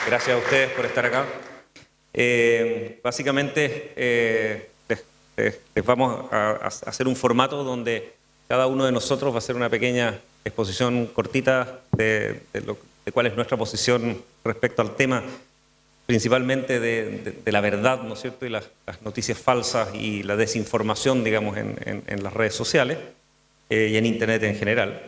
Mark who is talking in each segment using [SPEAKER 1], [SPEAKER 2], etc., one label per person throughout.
[SPEAKER 1] Gracias a ustedes por estar acá. Básicamente les vamos a hacer un formato donde cada uno de nosotros va a hacer una pequeña exposición cortita de cuál es nuestra posición respecto al tema, principalmente de la verdad, ¿no es cierto?, y las noticias falsas y la desinformación, digamos, en las redes sociales y en Internet en general.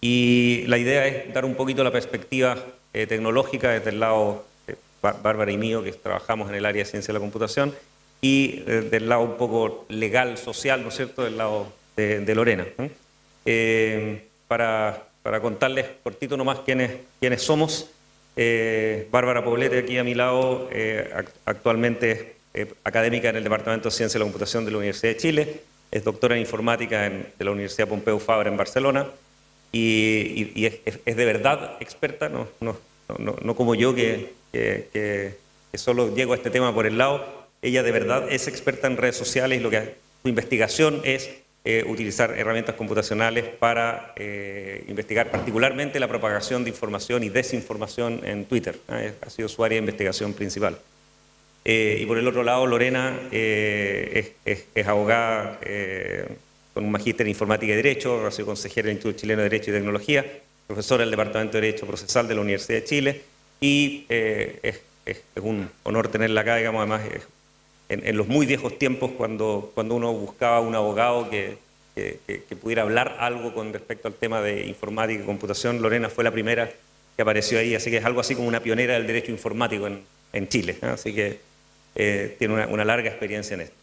[SPEAKER 1] Y la idea es dar un poquito la perspectiva tecnológica desde el lado de Bárbara y mío, que trabajamos en el área de ciencia de la computación, y del lado un poco legal, social, ¿no es cierto?, del lado de Lorena. Para contarles cortito nomás quiénes somos. Bárbara Poblete, aquí a mi lado, actualmente es académica en el Departamento de Ciencia de la Computación de la Universidad de Chile, es doctora en informática de la Universidad Pompeu Fabra en Barcelona, y es de verdad experta, no como yo que solo llego a este tema por el lado. Ella de verdad es experta en redes sociales y su investigación es utilizar herramientas computacionales para investigar particularmente la propagación de información y desinformación en Twitter. Ha sido su área de investigación principal. Y por el otro lado, Lorena es abogada con un magíster en informática y derecho, ha sido consejera del Instituto Chileno de Derecho y Tecnología, profesora del Departamento de Derecho Procesal de la Universidad de Chile, y es un honor tenerla acá, digamos, además en los muy viejos tiempos, cuando uno buscaba un abogado que pudiera hablar algo con respecto al tema de informática y computación. Lorena fue la primera que apareció ahí, así que es algo así como una pionera del derecho informático en Chile, ¿no? Así que tiene una larga experiencia en esto.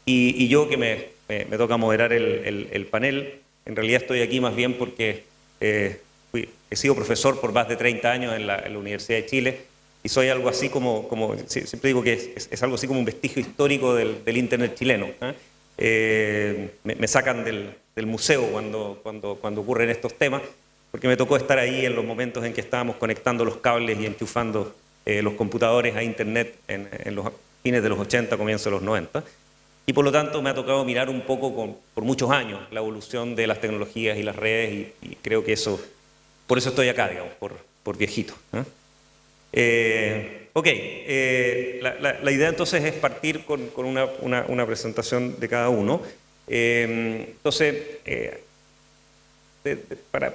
[SPEAKER 1] Y yo, que me toca moderar el panel, en realidad estoy aquí más bien porque he sido profesor por más de 30 años en la Universidad de Chile, y soy algo así como siempre digo que es algo así como un vestigio histórico del Internet chileno. Me sacan del museo cuando ocurren estos temas, porque me tocó estar ahí en los momentos en que estábamos conectando los cables y enchufando los computadores a Internet en los fines de los 80, comienzos de los 90. Y por lo tanto me ha tocado mirar un poco por muchos años la evolución de las tecnologías y las redes, y creo que por eso estoy acá, digamos, por viejito. La idea entonces es partir con una presentación de cada uno. Para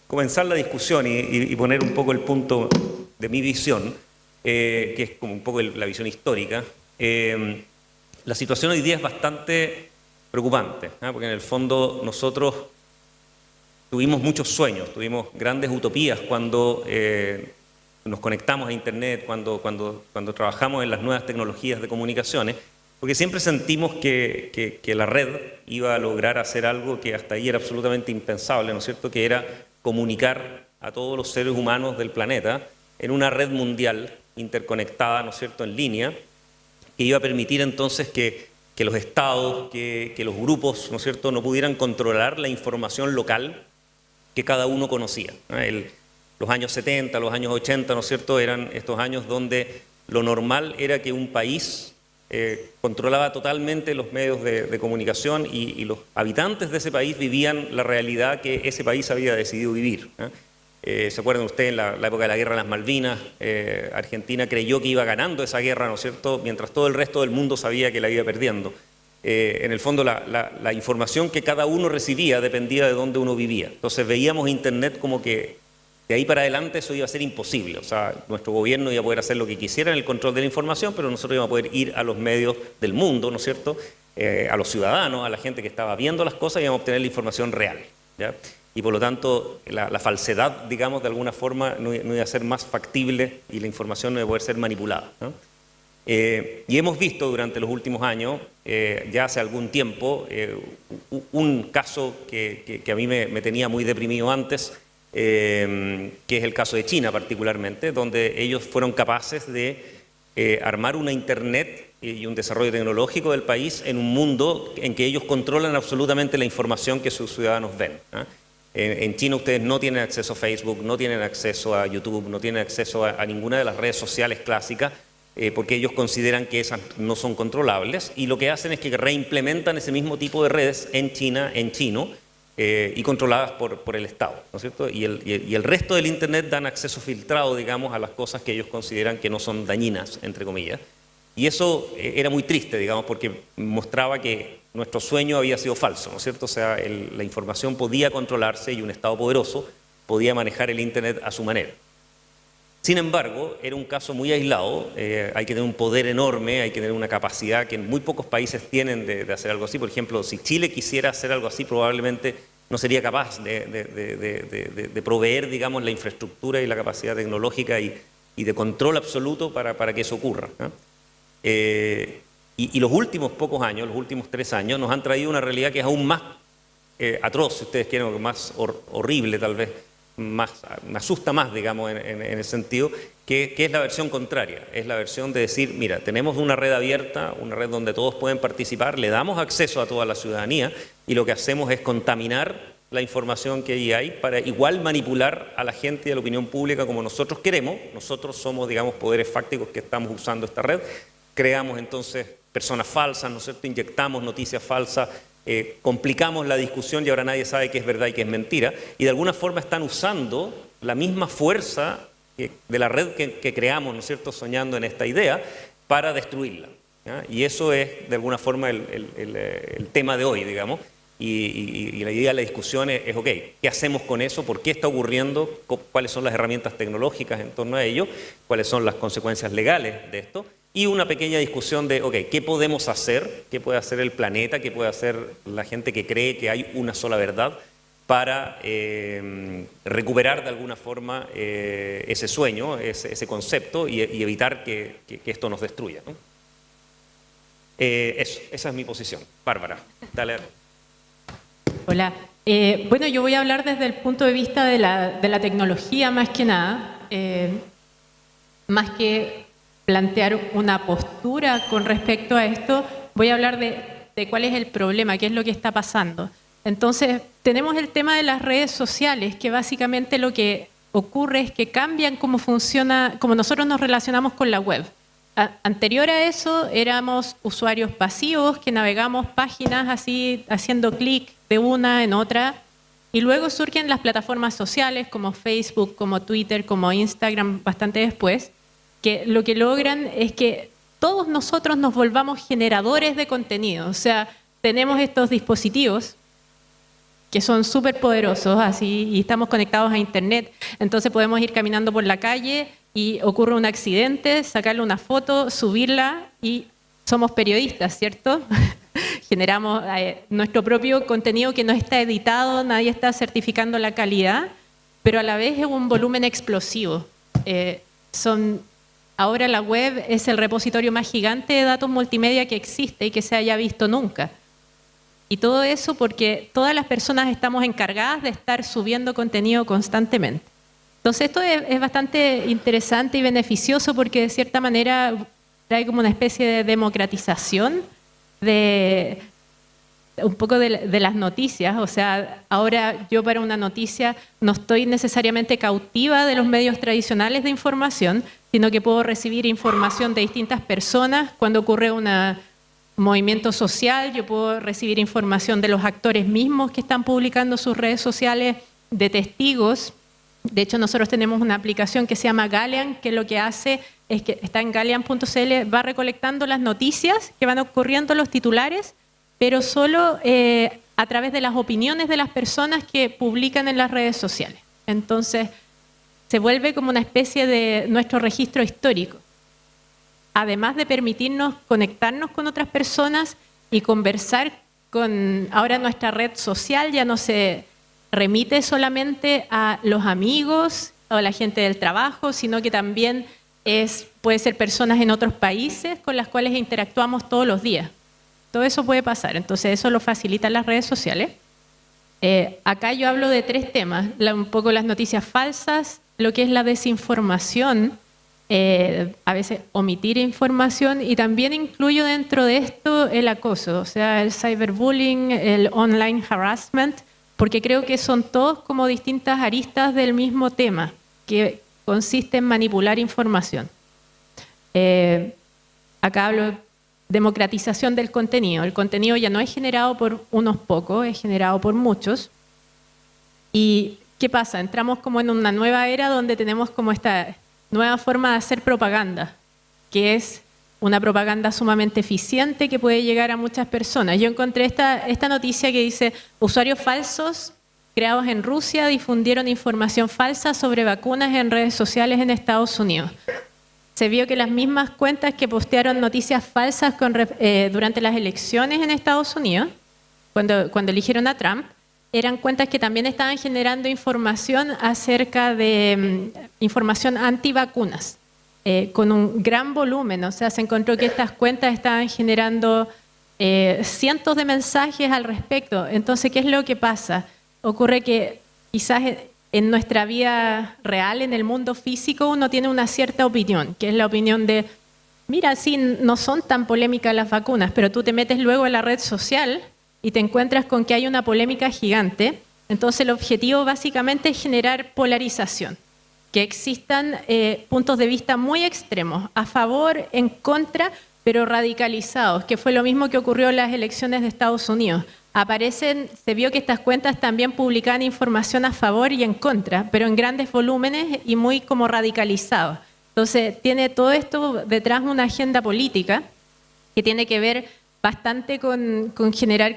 [SPEAKER 1] comenzar la discusión y poner un poco el punto de mi visión, que es como un poco la visión histórica, la situación hoy día es bastante preocupante, porque en el fondo nosotros tuvimos muchos sueños, tuvimos grandes utopías cuando nos conectamos a Internet, cuando trabajamos en las nuevas tecnologías de comunicaciones, porque siempre sentimos que la red iba a lograr hacer algo que hasta ahí era absolutamente impensable, ¿no es cierto?, que era comunicar a todos los seres humanos del planeta en una red mundial interconectada, ¿no es cierto?, en línea, que iba a permitir entonces que los estados, que los grupos, ¿no es cierto?, no pudieran controlar la información local que cada uno conocía. Los años 70, los años 80, ¿no es cierto?, eran estos años donde lo normal era que un país controlaba totalmente los medios de comunicación, y los habitantes de ese país vivían la realidad que ese país había decidido vivir. ¿Se acuerdan ustedes, en la época de la guerra de las Malvinas, Argentina creyó que iba ganando esa guerra, ¿no es cierto?, mientras todo el resto del mundo sabía que la iba perdiendo. En el fondo la información que cada uno recibía dependía de dónde uno vivía. Entonces veíamos Internet como que de ahí para adelante eso iba a ser imposible. O sea, nuestro gobierno iba a poder hacer lo que quisiera en el control de la información, pero nosotros íbamos a poder ir a los medios del mundo, ¿no es cierto?, a los ciudadanos, a la gente que estaba viendo las cosas, y íbamos a obtener la información real, ¿ya? Y por lo tanto la falsedad, digamos, de alguna forma no iba a ser más factible, y la información no iba a poder ser manipulada, ¿no? Y hemos visto durante los últimos años, ya hace algún tiempo, un caso que a mí me tenía muy deprimido antes, que es el caso de China particularmente, donde ellos fueron capaces de armar una Internet y un desarrollo tecnológico del país en un mundo en que ellos controlan absolutamente la información que sus ciudadanos ven. En China ustedes no tienen acceso a Facebook, no tienen acceso a YouTube, no tienen acceso a ninguna de las redes sociales clásicas, porque ellos consideran que esas no son controlables, y lo que hacen es que reimplementan ese mismo tipo de redes en China, en chino, y controladas por el Estado, ¿no es cierto? Y el resto del Internet dan acceso filtrado, digamos, a las cosas que ellos consideran que no son dañinas, entre comillas. Y eso era muy triste, digamos, porque mostraba que nuestro sueño había sido falso, ¿no es cierto? O sea, la información podía controlarse y un Estado poderoso podía manejar el Internet a su manera. Sin embargo, era un caso muy aislado, hay que tener un poder enorme, hay que tener una capacidad que muy pocos países tienen de hacer algo así. Por ejemplo, si Chile quisiera hacer algo así, probablemente no sería capaz de proveer, digamos, la infraestructura y la capacidad tecnológica y de control absoluto para que eso ocurra, ¿no? Y los últimos pocos años, los últimos 3 años, nos han traído una realidad que es aún más atroz, si ustedes quieren, más horrible tal vez, me asusta más, digamos, en el sentido que es la versión contraria, es la versión de decir, mira, tenemos una red abierta, una red donde todos pueden participar, le damos acceso a toda la ciudadanía y lo que hacemos es contaminar la información que ahí hay para igual manipular a la gente y a la opinión pública como nosotros queremos. Nosotros somos, digamos, poderes fácticos que estamos usando esta red, creamos entonces personas falsas, ¿no es cierto?, inyectamos noticias falsas, complicamos la discusión y ahora nadie sabe qué es verdad y qué es mentira, y de alguna forma están usando la misma fuerza de la red que creamos, ¿no es cierto?, soñando en esta idea, para destruirla, ¿ya? Y eso es de alguna forma el tema de hoy, digamos, y la idea de la discusión es, ok, ¿qué hacemos con eso? ¿Por qué está ocurriendo? ¿Cuáles son las herramientas tecnológicas en torno a ello? ¿Cuáles son las consecuencias legales de esto? Y una pequeña discusión de, ok, ¿qué podemos hacer? ¿Qué puede hacer el planeta? ¿Qué puede hacer la gente que cree que hay una sola verdad para recuperar de alguna forma ese sueño, ese concepto y evitar que esto nos destruya, ¿no? Esa es mi posición. Bárbara, dale.
[SPEAKER 2] Hola. Bueno, yo voy a hablar desde el punto de vista de la tecnología más que nada, más que plantear una postura con respecto a esto, voy a hablar de cuál es el problema, qué es lo que está pasando. Entonces, tenemos el tema de las redes sociales, que básicamente lo que ocurre es que cambian cómo funciona, cómo nosotros nos relacionamos con la web. Anterior a eso, éramos usuarios pasivos que navegamos páginas así, haciendo clic de una en otra, y luego surgen las plataformas sociales como Facebook, como Twitter, como Instagram, bastante después, que lo que logran es que todos nosotros nos volvamos generadores de contenido. O sea, tenemos estos dispositivos que son súper poderosos así, y estamos conectados a Internet, entonces podemos ir caminando por la calle y ocurre un accidente, sacarle una foto, subirla y somos periodistas, ¿cierto? Generamos nuestro propio contenido que no está editado, nadie está certificando la calidad, pero a la vez es un volumen explosivo. Ahora la web es el repositorio más gigante de datos multimedia que existe y que se haya visto nunca. Y todo eso porque todas las personas estamos encargadas de estar subiendo contenido constantemente. Entonces esto es bastante interesante y beneficioso porque de cierta manera trae como una especie de democratización un poco de las noticias. O sea, ahora yo para una noticia no estoy necesariamente cautiva de los medios tradicionales de información, sino que puedo recibir información de distintas personas. Cuando ocurre un movimiento social, yo puedo recibir información de los actores mismos que están publicando sus redes sociales, de testigos. De hecho, nosotros tenemos una aplicación que se llama Galean, que lo que hace es que está en galean.cl, va recolectando las noticias que van ocurriendo, los titulares, pero solo a través de las opiniones de las personas que publican en las redes sociales. Entonces, se vuelve como una especie de nuestro registro histórico. Además de permitirnos conectarnos con otras personas y conversar con... Ahora nuestra red social ya no se remite solamente a los amigos o a la gente del trabajo, sino que también puede ser personas en otros países con las cuales interactuamos todos los días. Todo eso puede pasar, entonces eso lo facilitan las redes sociales. Acá yo hablo de 3 temas, un poco las noticias falsas, lo que es la desinformación, a veces omitir información, y también incluyo dentro de esto el acoso, o sea, el cyberbullying, el online harassment, porque creo que son todos como distintas aristas del mismo tema, que consiste en manipular información. Acá hablo de democratización del contenido. El contenido ya no es generado por unos pocos, es generado por muchos. ¿Y qué pasa? Entramos como en una nueva era donde tenemos como esta nueva forma de hacer propaganda, que es una propaganda sumamente eficiente que puede llegar a muchas personas. Yo encontré esta noticia que dice: usuarios falsos creados en Rusia difundieron información falsa sobre vacunas en redes sociales en Estados Unidos. Se vio que las mismas cuentas que postearon noticias falsas durante las elecciones en Estados Unidos, cuando eligieron a Trump, eran cuentas que también estaban generando información acerca de información antivacunas, con un gran volumen. O sea, se encontró que estas cuentas estaban generando cientos de mensajes al respecto. Entonces, ¿qué es lo que pasa? Ocurre que quizás en nuestra vida real, en el mundo físico, uno tiene una cierta opinión, que es la opinión de: mira, sí, no son tan polémicas las vacunas, pero tú te metes luego en la red social y te encuentras con que hay una polémica gigante. Entonces el objetivo básicamente es generar polarización, que existan puntos de vista muy extremos, a favor, en contra, pero radicalizados, que fue lo mismo que ocurrió en las elecciones de Estados Unidos. Se vio que estas cuentas también publicaban información a favor y en contra, pero en grandes volúmenes y muy como radicalizados. Entonces tiene todo esto detrás una agenda política que tiene que ver bastante con generar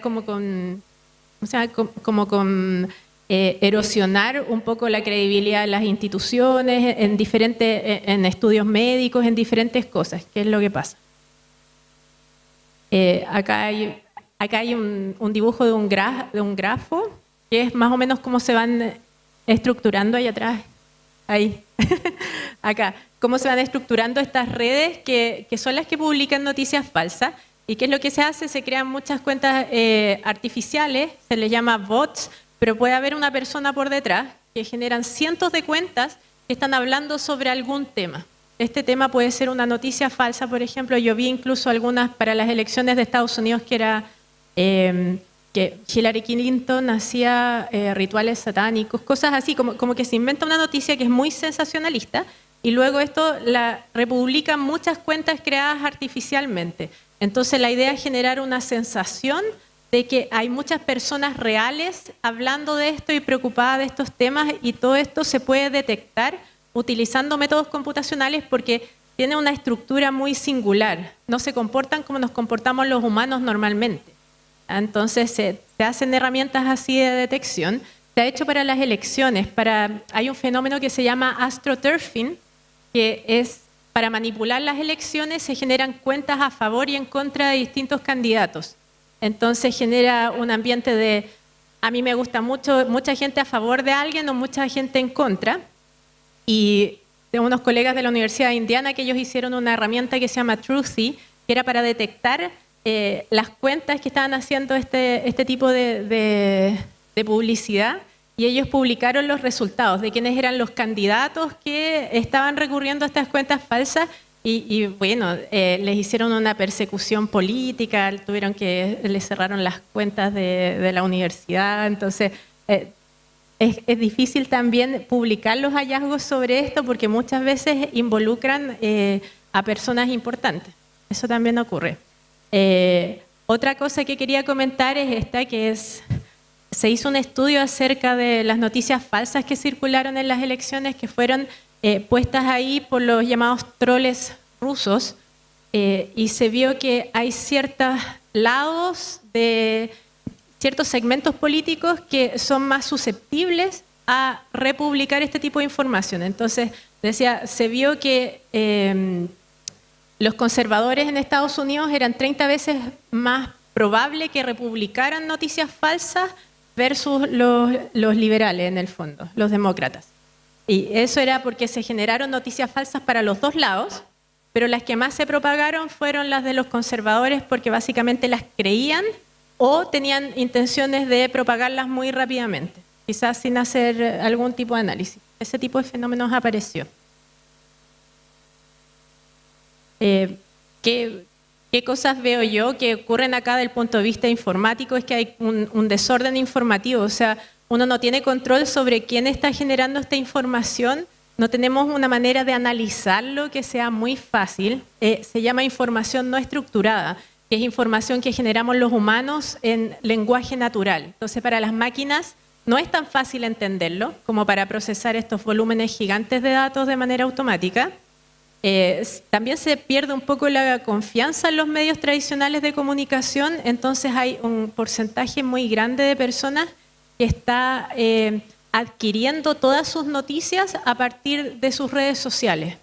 [SPEAKER 2] erosionar un poco la credibilidad de las instituciones en estudios médicos, en diferentes cosas. ¿Qué es lo que pasa? Acá hay un dibujo de un grafo, que es más o menos cómo se van estructurando ahí atrás. Ahí, acá. Cómo se van estructurando estas redes que son las que publican noticias falsas. ¿Y qué es lo que se hace? Se crean muchas cuentas artificiales, se les llama bots, pero puede haber una persona por detrás que generan cientos de cuentas que están hablando sobre algún tema. Este tema puede ser una noticia falsa, por ejemplo. Yo vi incluso algunas para las elecciones de Estados Unidos que era que Hillary Clinton hacía rituales satánicos, cosas así, como que se inventa una noticia que es muy sensacionalista y luego esto la republican muchas cuentas creadas artificialmente. Entonces la idea es generar una sensación de que hay muchas personas reales hablando de esto y preocupadas de estos temas, y todo esto se puede detectar utilizando métodos computacionales porque tiene una estructura muy singular. No se comportan como nos comportamos los humanos normalmente. Entonces se hacen herramientas así de detección. Se ha hecho para las elecciones. Hay un fenómeno que se llama astroturfing, que es para manipular las elecciones. Se generan cuentas a favor y en contra de distintos candidatos. Entonces genera un ambiente de: a mí me gusta mucha gente a favor de alguien o mucha gente en contra. Y tengo unos colegas de la Universidad de Indiana que ellos hicieron una herramienta que se llama Truthy, que era para detectar las cuentas que estaban haciendo este tipo de publicidad, y ellos publicaron los resultados de quiénes eran los candidatos que estaban recurriendo a estas cuentas falsas y bueno, les hicieron una persecución política, les cerraron las cuentas de la universidad. Entonces es difícil también publicar los hallazgos sobre esto porque muchas veces involucran a personas importantes. Eso también ocurre. Otra cosa que quería comentar es esta, se hizo un estudio acerca de las noticias falsas que circularon en las elecciones, que fueron puestas ahí por los llamados troles rusos, y se vio que hay ciertos lados de ciertos segmentos políticos que son más susceptibles a republicar este tipo de información. Entonces, se vio que los conservadores en Estados Unidos eran 30 veces más probable que republicaran noticias falsas versus los liberales, en el fondo, los demócratas. Y eso era porque se generaron noticias falsas para los dos lados, pero las que más se propagaron fueron las de los conservadores porque básicamente las creían o tenían intenciones de propagarlas muy rápidamente, quizás sin hacer algún tipo de análisis. Ese tipo de fenómenos apareció. ¿Qué cosas veo yo que ocurren acá desde el punto de vista informático? Es que hay un desorden informativo, o sea, uno no tiene control sobre quién está generando esta información, no tenemos una manera de analizarlo que sea muy fácil. Se llama información no estructurada, que es información que generamos los humanos en lenguaje natural. Entonces, para las máquinas no es tan fácil entenderlo como para procesar estos volúmenes gigantes de datos de manera automática. También se pierde un poco la confianza en los medios tradicionales de comunicación, entonces hay un porcentaje muy grande de personas que está adquiriendo todas sus noticias a partir de sus redes sociales.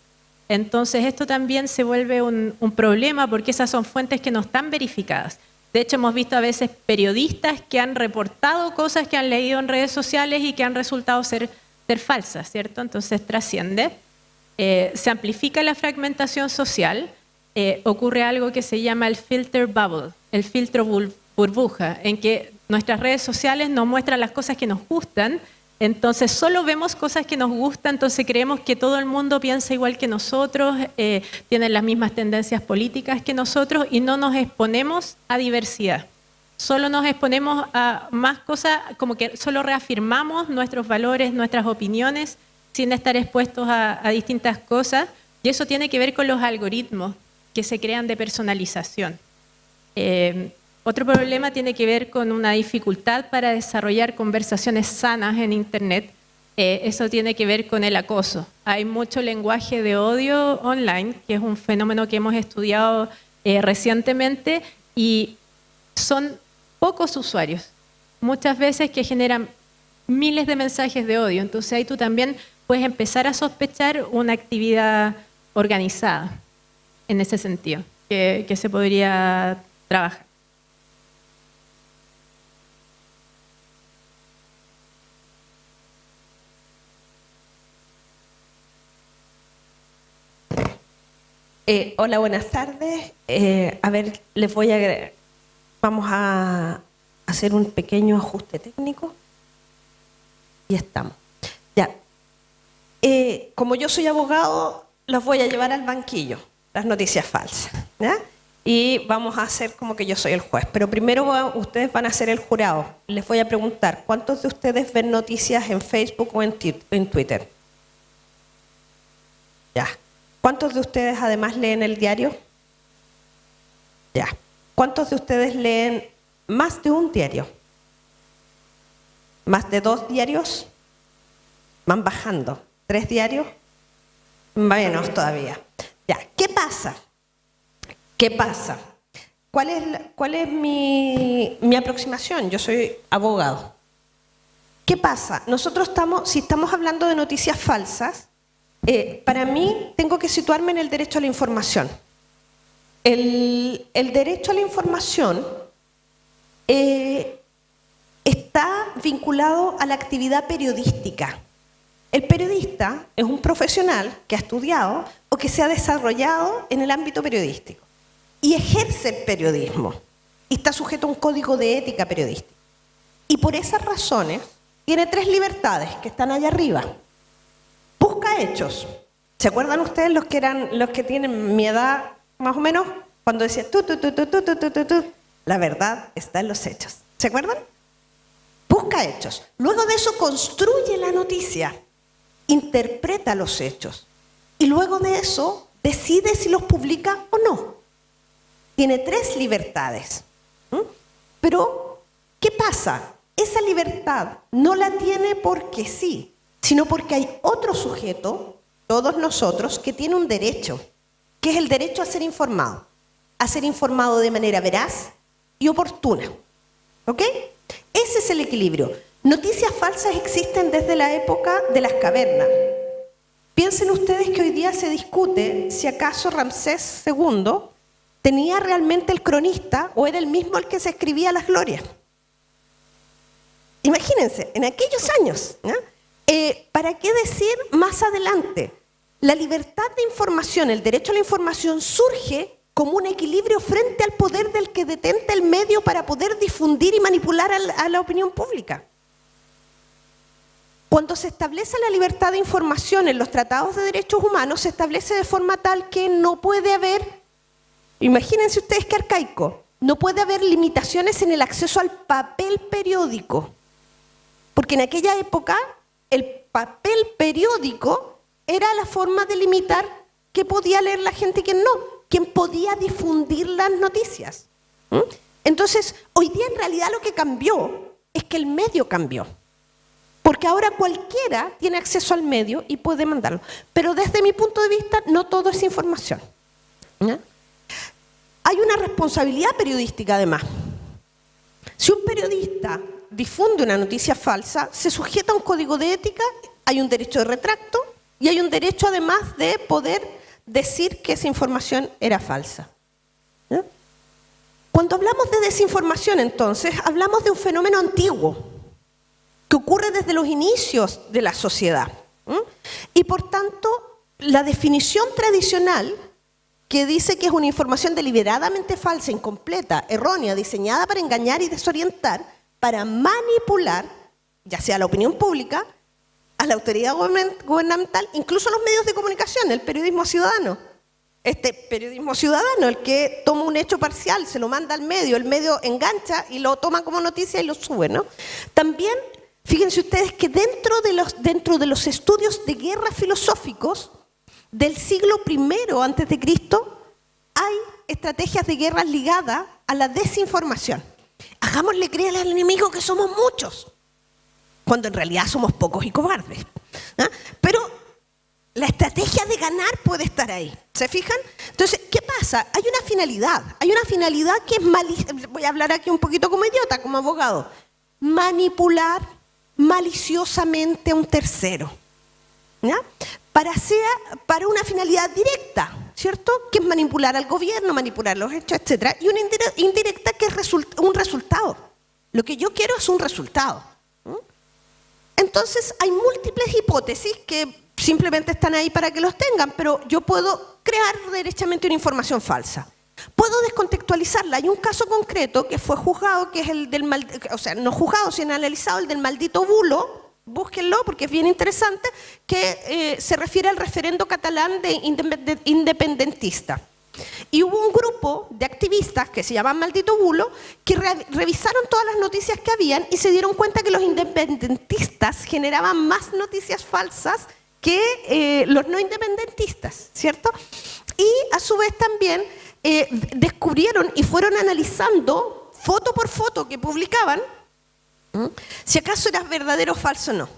[SPEAKER 2] Entonces esto también se vuelve un problema porque esas son fuentes que no están verificadas. De hecho, hemos visto a veces periodistas que han reportado cosas que han leído en redes sociales y que han resultado ser falsas, ¿cierto? Entonces trasciende. Se amplifica la fragmentación social, ocurre algo que se llama el filter bubble, el filtro burbuja, en que nuestras redes sociales nos muestran las cosas que nos gustan, entonces solo vemos cosas que nos gustan, entonces creemos que todo el mundo piensa igual que nosotros, tienen las mismas tendencias políticas que nosotros y no nos exponemos a diversidad. Solo nos exponemos a más cosas, como que solo reafirmamos nuestros valores, nuestras opiniones, sin estar expuestos a distintas cosas, y eso tiene que ver con los algoritmos que se crean de personalización. Otro problema tiene que ver con una dificultad para desarrollar conversaciones sanas en Internet. Eso tiene que ver con el acoso. Hay mucho lenguaje de odio online, que es un fenómeno que hemos estudiado recientemente, y son pocos usuarios, muchas veces que generan miles de mensajes de odio. Entonces ahí tú también puedes empezar a sospechar una actividad organizada en ese sentido, que se podría trabajar.
[SPEAKER 3] Hola, buenas tardes. A ver, les voy a agregar. Vamos a hacer un pequeño ajuste técnico. Y estamos. Ya. Como yo soy abogado, los voy a llevar al banquillo, las noticias falsas, ¿ya? Y vamos a hacer como que yo soy el juez. Pero primero ustedes van a ser el jurado. Les voy a preguntar, ¿cuántos de ustedes ven noticias en Facebook o en Twitter? Ya. ¿Cuántos de ustedes además leen el diario? Ya. ¿Cuántos de ustedes leen más de un diario? ¿Más de 2 diarios? Van bajando. 3 diarios, menos todavía. Ya, ¿qué pasa? ¿Qué pasa? ¿Cuál es mi aproximación? Yo soy abogado. ¿Qué pasa? Nosotros si estamos hablando de noticias falsas, para mí tengo que situarme en el derecho a la información. El derecho a la información está vinculado a la actividad periodística. El periodista es un profesional que ha estudiado o que se ha desarrollado en el ámbito periodístico y ejerce el periodismo y está sujeto a un código de ética periodística. Y por esas razones tiene 3 libertades que están allá arriba. Busca hechos. ¿Se acuerdan ustedes los que tienen mi edad más o menos? Cuando decía tú. La verdad está en los hechos. ¿Se acuerdan? Busca hechos. Luego de eso construye la noticia. Interpreta los hechos y luego de eso decide si los publica o no. Tiene 3 libertades. Pero, ¿qué pasa? Esa libertad no la tiene porque sí, sino porque hay otro sujeto, todos nosotros, que tiene un derecho, que es el derecho a ser informado de manera veraz y oportuna. ¿Ok? Ese es el equilibrio. Noticias falsas existen desde la época de las cavernas. Piensen ustedes que hoy día se discute si acaso Ramsés II tenía realmente el cronista o era el mismo el que se escribía las glorias. Imagínense, en aquellos años, ¿no? ¿Para qué decir más adelante? La libertad de información, el derecho a la información surge como un equilibrio frente al poder del que detenta el medio para poder difundir y manipular a la opinión pública. Cuando se establece la libertad de información en los tratados de derechos humanos, se establece de forma tal que no puede haber, imagínense ustedes qué arcaico, no puede haber limitaciones en el acceso al papel periódico. Porque en aquella época el papel periódico era la forma de limitar qué podía leer la gente y quién no, quién podía difundir las noticias. Entonces, hoy día en realidad lo que cambió es que el medio cambió. que ahora cualquiera tiene acceso al medio y puede mandarlo. Pero desde mi punto de vista, no todo es información. ¿Ya? Hay una responsabilidad periodística además. Si un periodista difunde una noticia falsa, se sujeta a un código de ética, hay un derecho de retracto y hay un derecho además de poder decir que esa información era falsa. ¿Ya? Cuando hablamos de desinformación, entonces, hablamos de un fenómeno antiguo que ocurre desde los inicios de la sociedad. Y por tanto, la definición tradicional que dice que es una información deliberadamente falsa, incompleta, errónea, diseñada para engañar y desorientar, para manipular, ya sea la opinión pública, a la autoridad gubernamental, incluso a los medios de comunicación, el periodismo ciudadano. Este periodismo ciudadano, el que toma un hecho parcial, se lo manda al medio, el medio engancha y lo toma como noticia y lo sube, ¿no? También, fíjense ustedes que dentro de los estudios de guerra filosóficos del siglo I a.C., hay estrategias de guerra ligadas a la desinformación. Hagámosle creer al enemigo que somos muchos, cuando en realidad somos pocos y cobardes. ¿Ah? Pero la estrategia de ganar puede estar ahí. ¿Se fijan? Entonces, ¿qué pasa? Hay una finalidad que es voy a hablar aquí un poquito como idiota, como abogado. Manipular maliciosamente a un tercero. ¿Ya? Para una finalidad directa, ¿cierto? Que es manipular al gobierno, manipular los hechos, etc. Y una indirecta que es un resultado. Lo que yo quiero es un resultado. Entonces, hay múltiples hipótesis que simplemente están ahí para que los tengan, pero yo puedo crear derechamente una información falsa. Puedo descontextualizarla. Hay un caso concreto que fue juzgado, que es el del no juzgado, sino analizado, el del maldito bulo. Búsquenlo porque es bien interesante, que se refiere al referendo catalán de independentista. Y hubo un grupo de activistas que se llaman Maldito Bulo que revisaron todas las noticias que habían y se dieron cuenta que los independentistas generaban más noticias falsas que los no independentistas, ¿cierto? Y a su vez también descubrieron y fueron analizando foto por foto que publicaban si acaso era verdadero o falso o no.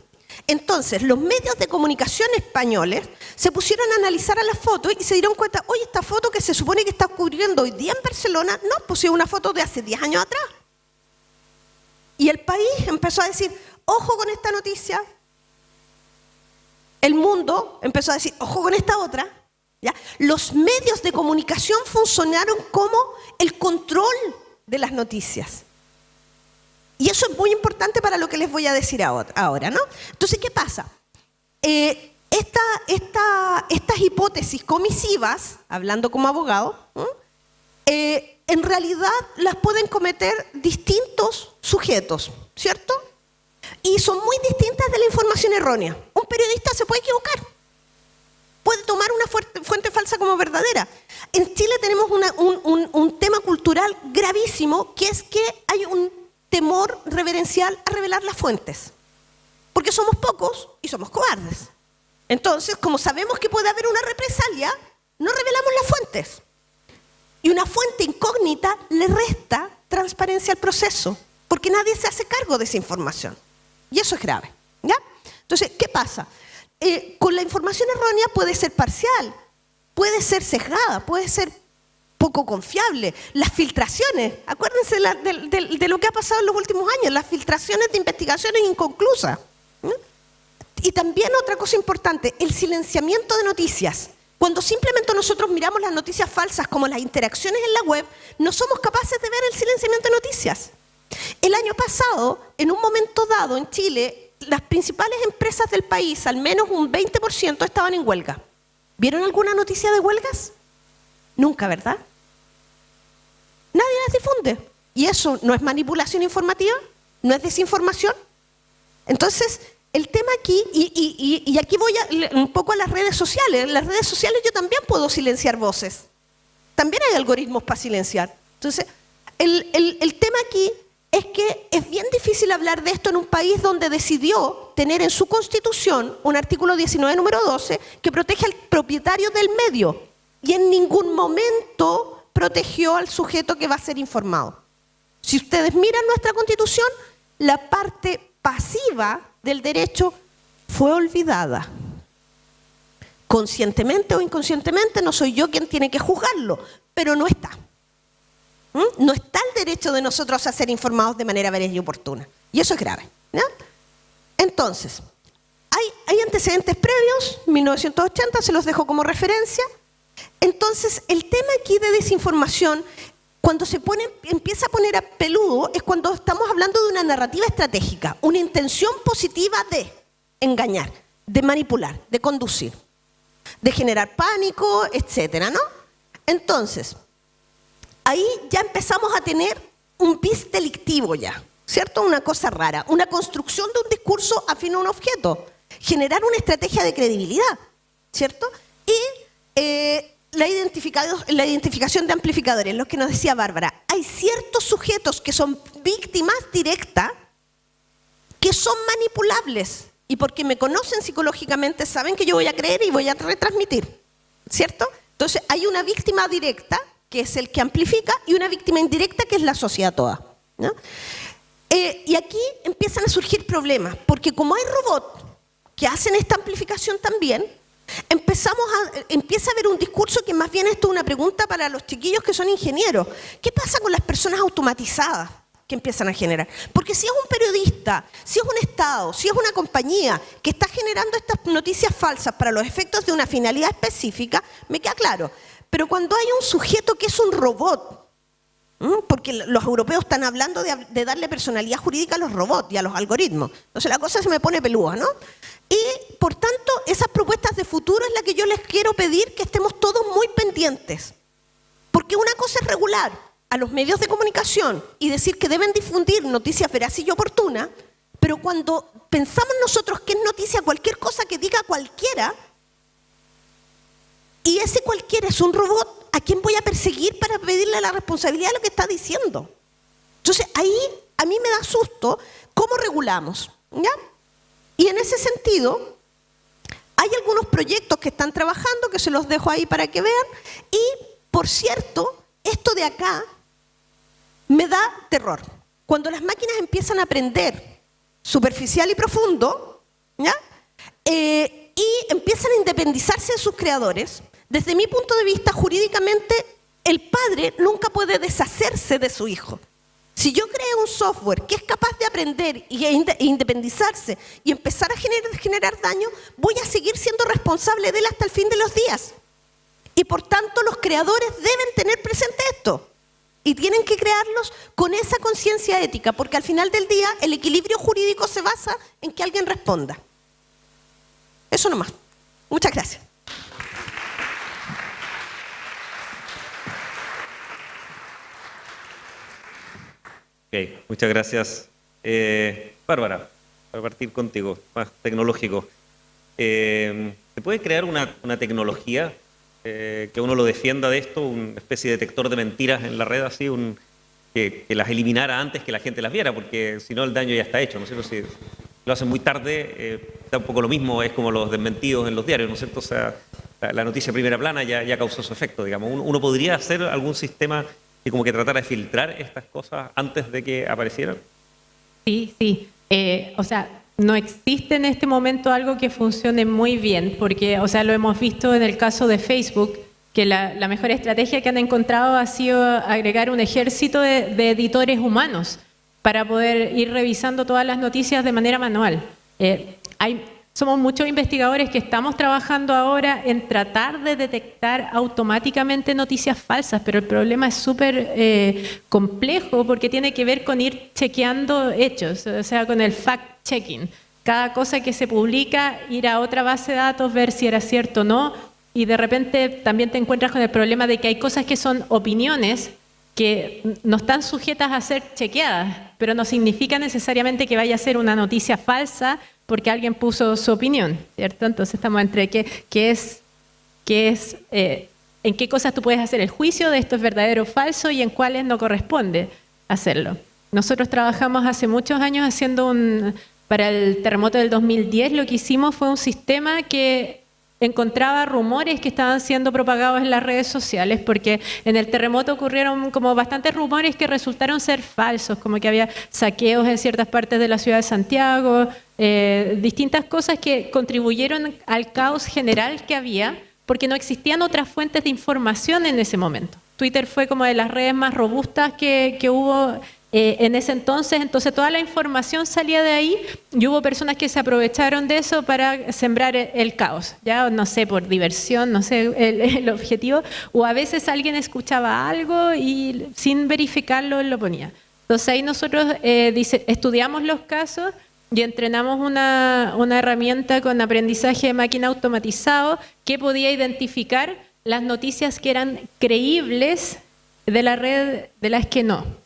[SPEAKER 3] Entonces, los medios de comunicación españoles se pusieron a analizar a las fotos y se dieron cuenta, oye, esta foto que se supone que está ocurriendo hoy día en Barcelona, no, pues es una foto de hace 10 años atrás. Y el país empezó a decir, ojo con esta noticia. El mundo empezó a decir, ojo con esta otra. ¿Ya? Los medios de comunicación funcionaron como el control de las noticias. Y eso es muy importante para lo que les voy a decir ahora, ¿no? Entonces, ¿qué pasa? Estas hipótesis comisivas, hablando como abogado, en realidad las pueden cometer distintos sujetos, ¿cierto? Y son muy distintas de la información errónea. Un periodista se puede equivocar. Puede tomar una fuente falsa como verdadera. En Chile tenemos un tema cultural gravísimo, que es que hay un temor reverencial a revelar las fuentes. Porque somos pocos y somos cobardes. Entonces, como sabemos que puede haber una represalia, no revelamos las fuentes. Y una fuente incógnita le resta transparencia al proceso, porque nadie se hace cargo de esa información. Y eso es grave, ¿ya? Entonces, ¿qué pasa? Con la información errónea puede ser parcial, puede ser sesgada, puede ser poco confiable. Las filtraciones, acuérdense de lo que ha pasado en los últimos años, las filtraciones de investigaciones inconclusas. Y también otra cosa importante, el silenciamiento de noticias. Cuando simplemente nosotros miramos las noticias falsas como las interacciones en la web, no somos capaces de ver el silenciamiento de noticias. El año pasado, en un momento dado en Chile, las principales empresas del país, al menos un 20%, estaban en huelga. ¿Vieron alguna noticia de huelgas? Nunca, ¿verdad? Nadie las difunde. ¿Y eso no es manipulación informativa? ¿No es desinformación? Entonces, el tema aquí, y aquí voy un poco a las redes sociales. En las redes sociales yo también puedo silenciar voces. También hay algoritmos para silenciar. Entonces, el tema aquí es que es bien difícil hablar de esto en un país donde decidió tener en su constitución un artículo 19, número 12, que protege al propietario del medio y en ningún momento protegió al sujeto que va a ser informado. Si ustedes miran nuestra constitución, la parte pasiva del derecho fue olvidada. Conscientemente o inconscientemente, no soy yo quien tiene que juzgarlo, pero no está. No está el derecho de nosotros a ser informados de manera veraz y oportuna. Y eso es grave, ¿no? Entonces, hay antecedentes previos, 1980, se los dejo como referencia. Entonces, el tema aquí de desinformación, cuando empieza a poner a peludo, es cuando estamos hablando de una narrativa estratégica, una intención positiva de engañar, de manipular, de conducir, de generar pánico, etcétera, ¿no? Entonces, ahí ya empezamos a tener un bis delictivo ya, ¿cierto? Una cosa rara, una construcción de un discurso afín a un objeto, generar una estrategia de credibilidad, ¿cierto? Y la identificación de amplificadores, lo que nos decía Bárbara, hay ciertos sujetos que son víctimas directas que son manipulables y porque me conocen psicológicamente saben que yo voy a creer y voy a retransmitir, ¿cierto? Entonces hay una víctima directa que es el que amplifica y una víctima indirecta que es la sociedad toda, ¿no? Y aquí empiezan a surgir problemas porque como hay robots que hacen esta amplificación también, empieza a haber un discurso que más bien esto es una pregunta para los chiquillos que son ingenieros. ¿Qué pasa con las personas automatizadas que empiezan a generar? Porque si es un periodista, si es un Estado, si es una compañía que está generando estas noticias falsas para los efectos de una finalidad específica, me queda claro. Pero cuando hay un sujeto que es un robot, porque los europeos están hablando de darle personalidad jurídica a los robots y a los algoritmos, entonces la cosa se me pone pelúa, ¿no? Y, por tanto, esas propuestas de futuro es la que yo les quiero pedir que estemos todos muy pendientes. Porque una cosa es regular a los medios de comunicación y decir que deben difundir noticias veraces y oportunas, pero cuando pensamos nosotros que es noticia cualquier cosa que diga cualquiera, y ese cualquiera es un robot, ¿a quién voy a perseguir para pedirle la responsabilidad de lo que está diciendo? Entonces, ahí a mí me da susto cómo regulamos, ¿ya? Y en ese sentido, hay algunos proyectos que están trabajando, que se los dejo ahí para que vean, y, por cierto, esto de acá me da terror. Cuando las máquinas empiezan a aprender superficial y profundo, ¿ya? Y empiezan a independizarse de sus creadores, desde mi punto de vista, jurídicamente, el padre nunca puede deshacerse de su hijo. Si yo creo un software que es capaz de aprender e independizarse y empezar a generar daño, voy a seguir siendo responsable de él hasta el fin de los días. Y por tanto, los creadores deben tener presente esto. Y tienen que crearlos con esa conciencia ética, porque al final del día el equilibrio jurídico se basa en que alguien responda. Eso nomás. Muchas gracias.
[SPEAKER 1] Ok, muchas gracias. Bárbara, para partir contigo, más tecnológico. ¿Se puede crear una tecnología que uno lo defienda de esto, una especie de detector de mentiras en la red, así, que las eliminara antes que la gente las viera? Porque si no el daño ya está hecho, ¿no es cierto? Si lo hacen muy tarde, da un poco lo mismo, es como los desmentidos en los diarios, ¿no es cierto? O sea, la noticia primera plana ya causó su efecto, digamos. ¿Uno podría hacer algún sistema que como que tratara de filtrar estas cosas antes de que aparecieran?
[SPEAKER 2] Sí. O sea, no existe en este momento algo que funcione muy bien, porque, o sea, lo hemos visto en el caso de Facebook, que la mejor estrategia que han encontrado ha sido agregar un ejército de editores humanos para poder ir revisando todas las noticias de manera manual. Somos muchos investigadores que estamos trabajando ahora en tratar de detectar automáticamente noticias falsas, pero el problema es súper complejo porque tiene que ver con ir chequeando hechos, o sea, con el fact-checking. Cada cosa que se publica, ir a otra base de datos, ver si era cierto o no, y de repente también te encuentras con el problema de que hay cosas que son opiniones que no están sujetas a ser chequeadas, pero no significa necesariamente que vaya a ser una noticia falsa porque alguien puso su opinión, ¿cierto? Entonces estamos entre en qué cosas tú puedes hacer el juicio de esto es verdadero o falso y en cuáles no corresponde hacerlo. Nosotros trabajamos hace muchos años haciendo para el terremoto del 2010, lo que hicimos fue un sistema que encontraba rumores que estaban siendo propagados en las redes sociales, porque en el terremoto ocurrieron como bastantes rumores que resultaron ser falsos, como que había saqueos en ciertas partes de la ciudad de Santiago, distintas cosas que contribuyeron al caos general que había, porque no existían otras fuentes de información en ese momento. Twitter fue como de las redes más robustas que hubo en ese entonces toda la información salía de ahí y hubo personas que se aprovecharon de eso para sembrar el caos, ya no sé, por diversión, no sé el objetivo, o a veces alguien escuchaba algo y sin verificarlo lo ponía. Entonces ahí nosotros estudiamos los casos y entrenamos una herramienta con aprendizaje de máquina automatizado que podía identificar las noticias que eran creíbles de la red de las que no.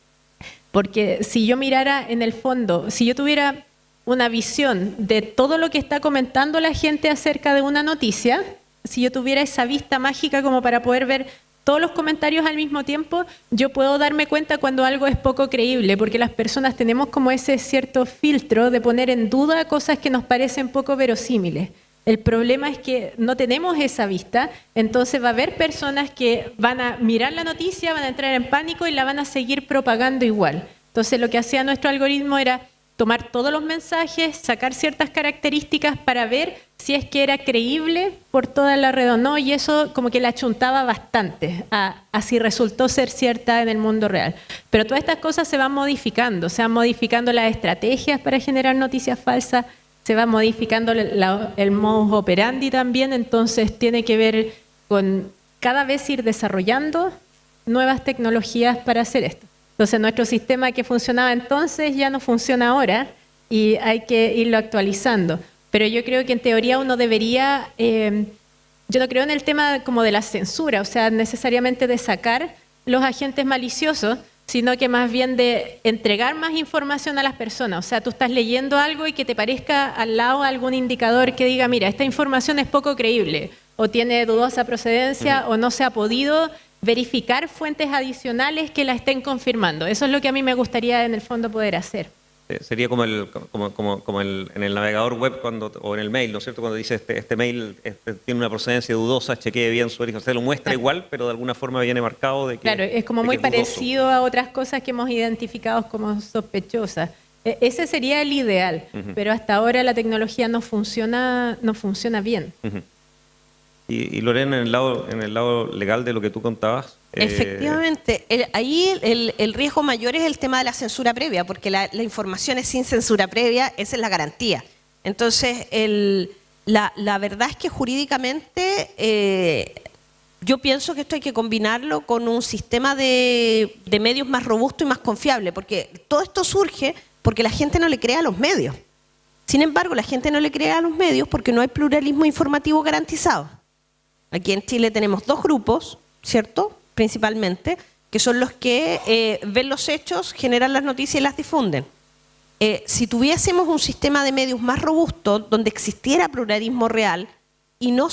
[SPEAKER 2] Porque si yo mirara en el fondo, si yo tuviera una visión de todo lo que está comentando la gente acerca de una noticia, si yo tuviera esa vista mágica como para poder ver todos los comentarios al mismo tiempo, yo puedo darme cuenta cuando algo es poco creíble, porque las personas tenemos como ese cierto filtro de poner en duda cosas que nos parecen poco verosímiles. El problema es que no tenemos esa vista, entonces va a haber personas que van a mirar la noticia, van a entrar en pánico y la van a seguir propagando igual. Entonces lo que hacía nuestro algoritmo era tomar todos los mensajes, sacar ciertas características para ver si es que era creíble por toda la red o no, y eso como que la achuntaba bastante a si resultó ser cierta en el mundo real. Pero todas estas cosas se van modificando las estrategias para generar noticias falsas, se va modificando el modus operandi también, entonces tiene que ver con cada vez ir desarrollando nuevas tecnologías para hacer esto. Entonces nuestro sistema que funcionaba entonces ya no funciona ahora y hay que irlo actualizando. Pero yo creo que en teoría uno debería, yo no creo en el tema como de la censura, o sea, necesariamente de sacar los agentes maliciosos, sino que más bien de entregar más información a las personas. O sea, tú estás leyendo algo y que te parezca al lado algún indicador que diga, mira, esta información es poco creíble, o tiene dudosa procedencia, o no se ha podido verificar fuentes adicionales que la estén confirmando. Eso es lo que a mí me gustaría en el fondo poder hacer.
[SPEAKER 1] Sería como en el navegador web o en el mail, ¿no es cierto? Cuando dice este mail tiene una procedencia dudosa, chequee bien su origen. Se lo muestra igual, pero de alguna forma viene marcado de que
[SPEAKER 2] claro, es como muy parecido a otras cosas que hemos identificado como sospechosas. Ese sería el ideal, pero hasta ahora la tecnología no funciona bien.
[SPEAKER 1] Y Lorena, en el lado legal de lo que tú contabas.
[SPEAKER 3] Efectivamente, ahí el riesgo mayor es el tema de la censura previa, porque la información es sin censura previa, esa es la garantía. Entonces, la verdad es que jurídicamente yo pienso que esto hay que combinarlo con un sistema de medios más robusto y más confiable, porque todo esto surge porque la gente no le cree a los medios. Sin embargo, la gente no le cree a los medios porque no hay pluralismo informativo garantizado. Aquí en Chile tenemos dos grupos, ¿cierto?, principalmente, que son los que ven los hechos, generan las noticias y las difunden. Si tuviésemos un sistema de medios más robusto, donde existiera pluralismo real y no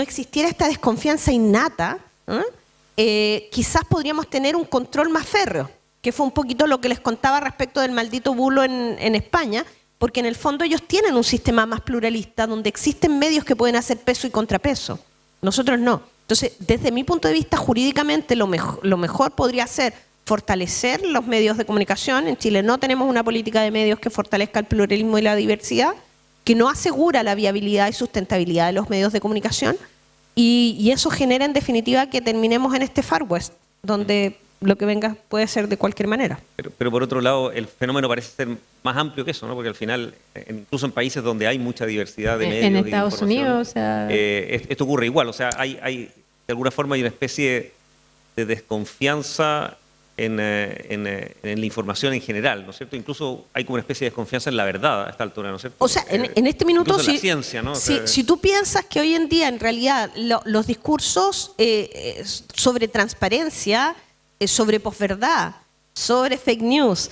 [SPEAKER 3] existiera esta desconfianza innata, quizás podríamos tener un control más férreo, que fue un poquito lo que les contaba respecto del maldito bulo en España, porque en el fondo ellos tienen un sistema más pluralista, donde existen medios que pueden hacer peso y contrapeso. Nosotros no. Entonces, desde mi punto de vista, jurídicamente lo mejor podría ser fortalecer los medios de comunicación. En Chile no tenemos una política de medios que fortalezca el pluralismo y la diversidad, que no asegura la viabilidad y sustentabilidad de los medios de comunicación, y eso genera en definitiva que terminemos en este Far West, donde lo que venga puede ser de cualquier manera.
[SPEAKER 1] Pero por otro lado, el fenómeno parece ser más amplio que eso, ¿no? Porque al final, incluso en países donde hay mucha diversidad de medios,
[SPEAKER 2] en Estados Unidos, o sea,
[SPEAKER 1] esto ocurre igual. O sea, hay de alguna forma hay una especie de desconfianza en la información en general, ¿no es cierto? Incluso hay como una especie de desconfianza en la verdad a esta altura, ¿no es cierto?
[SPEAKER 3] O sea, en este minuto,
[SPEAKER 1] la ciencia, ¿no?
[SPEAKER 3] Si tú piensas que hoy en día, en realidad, los discursos sobre transparencia, sobre posverdad, sobre fake news,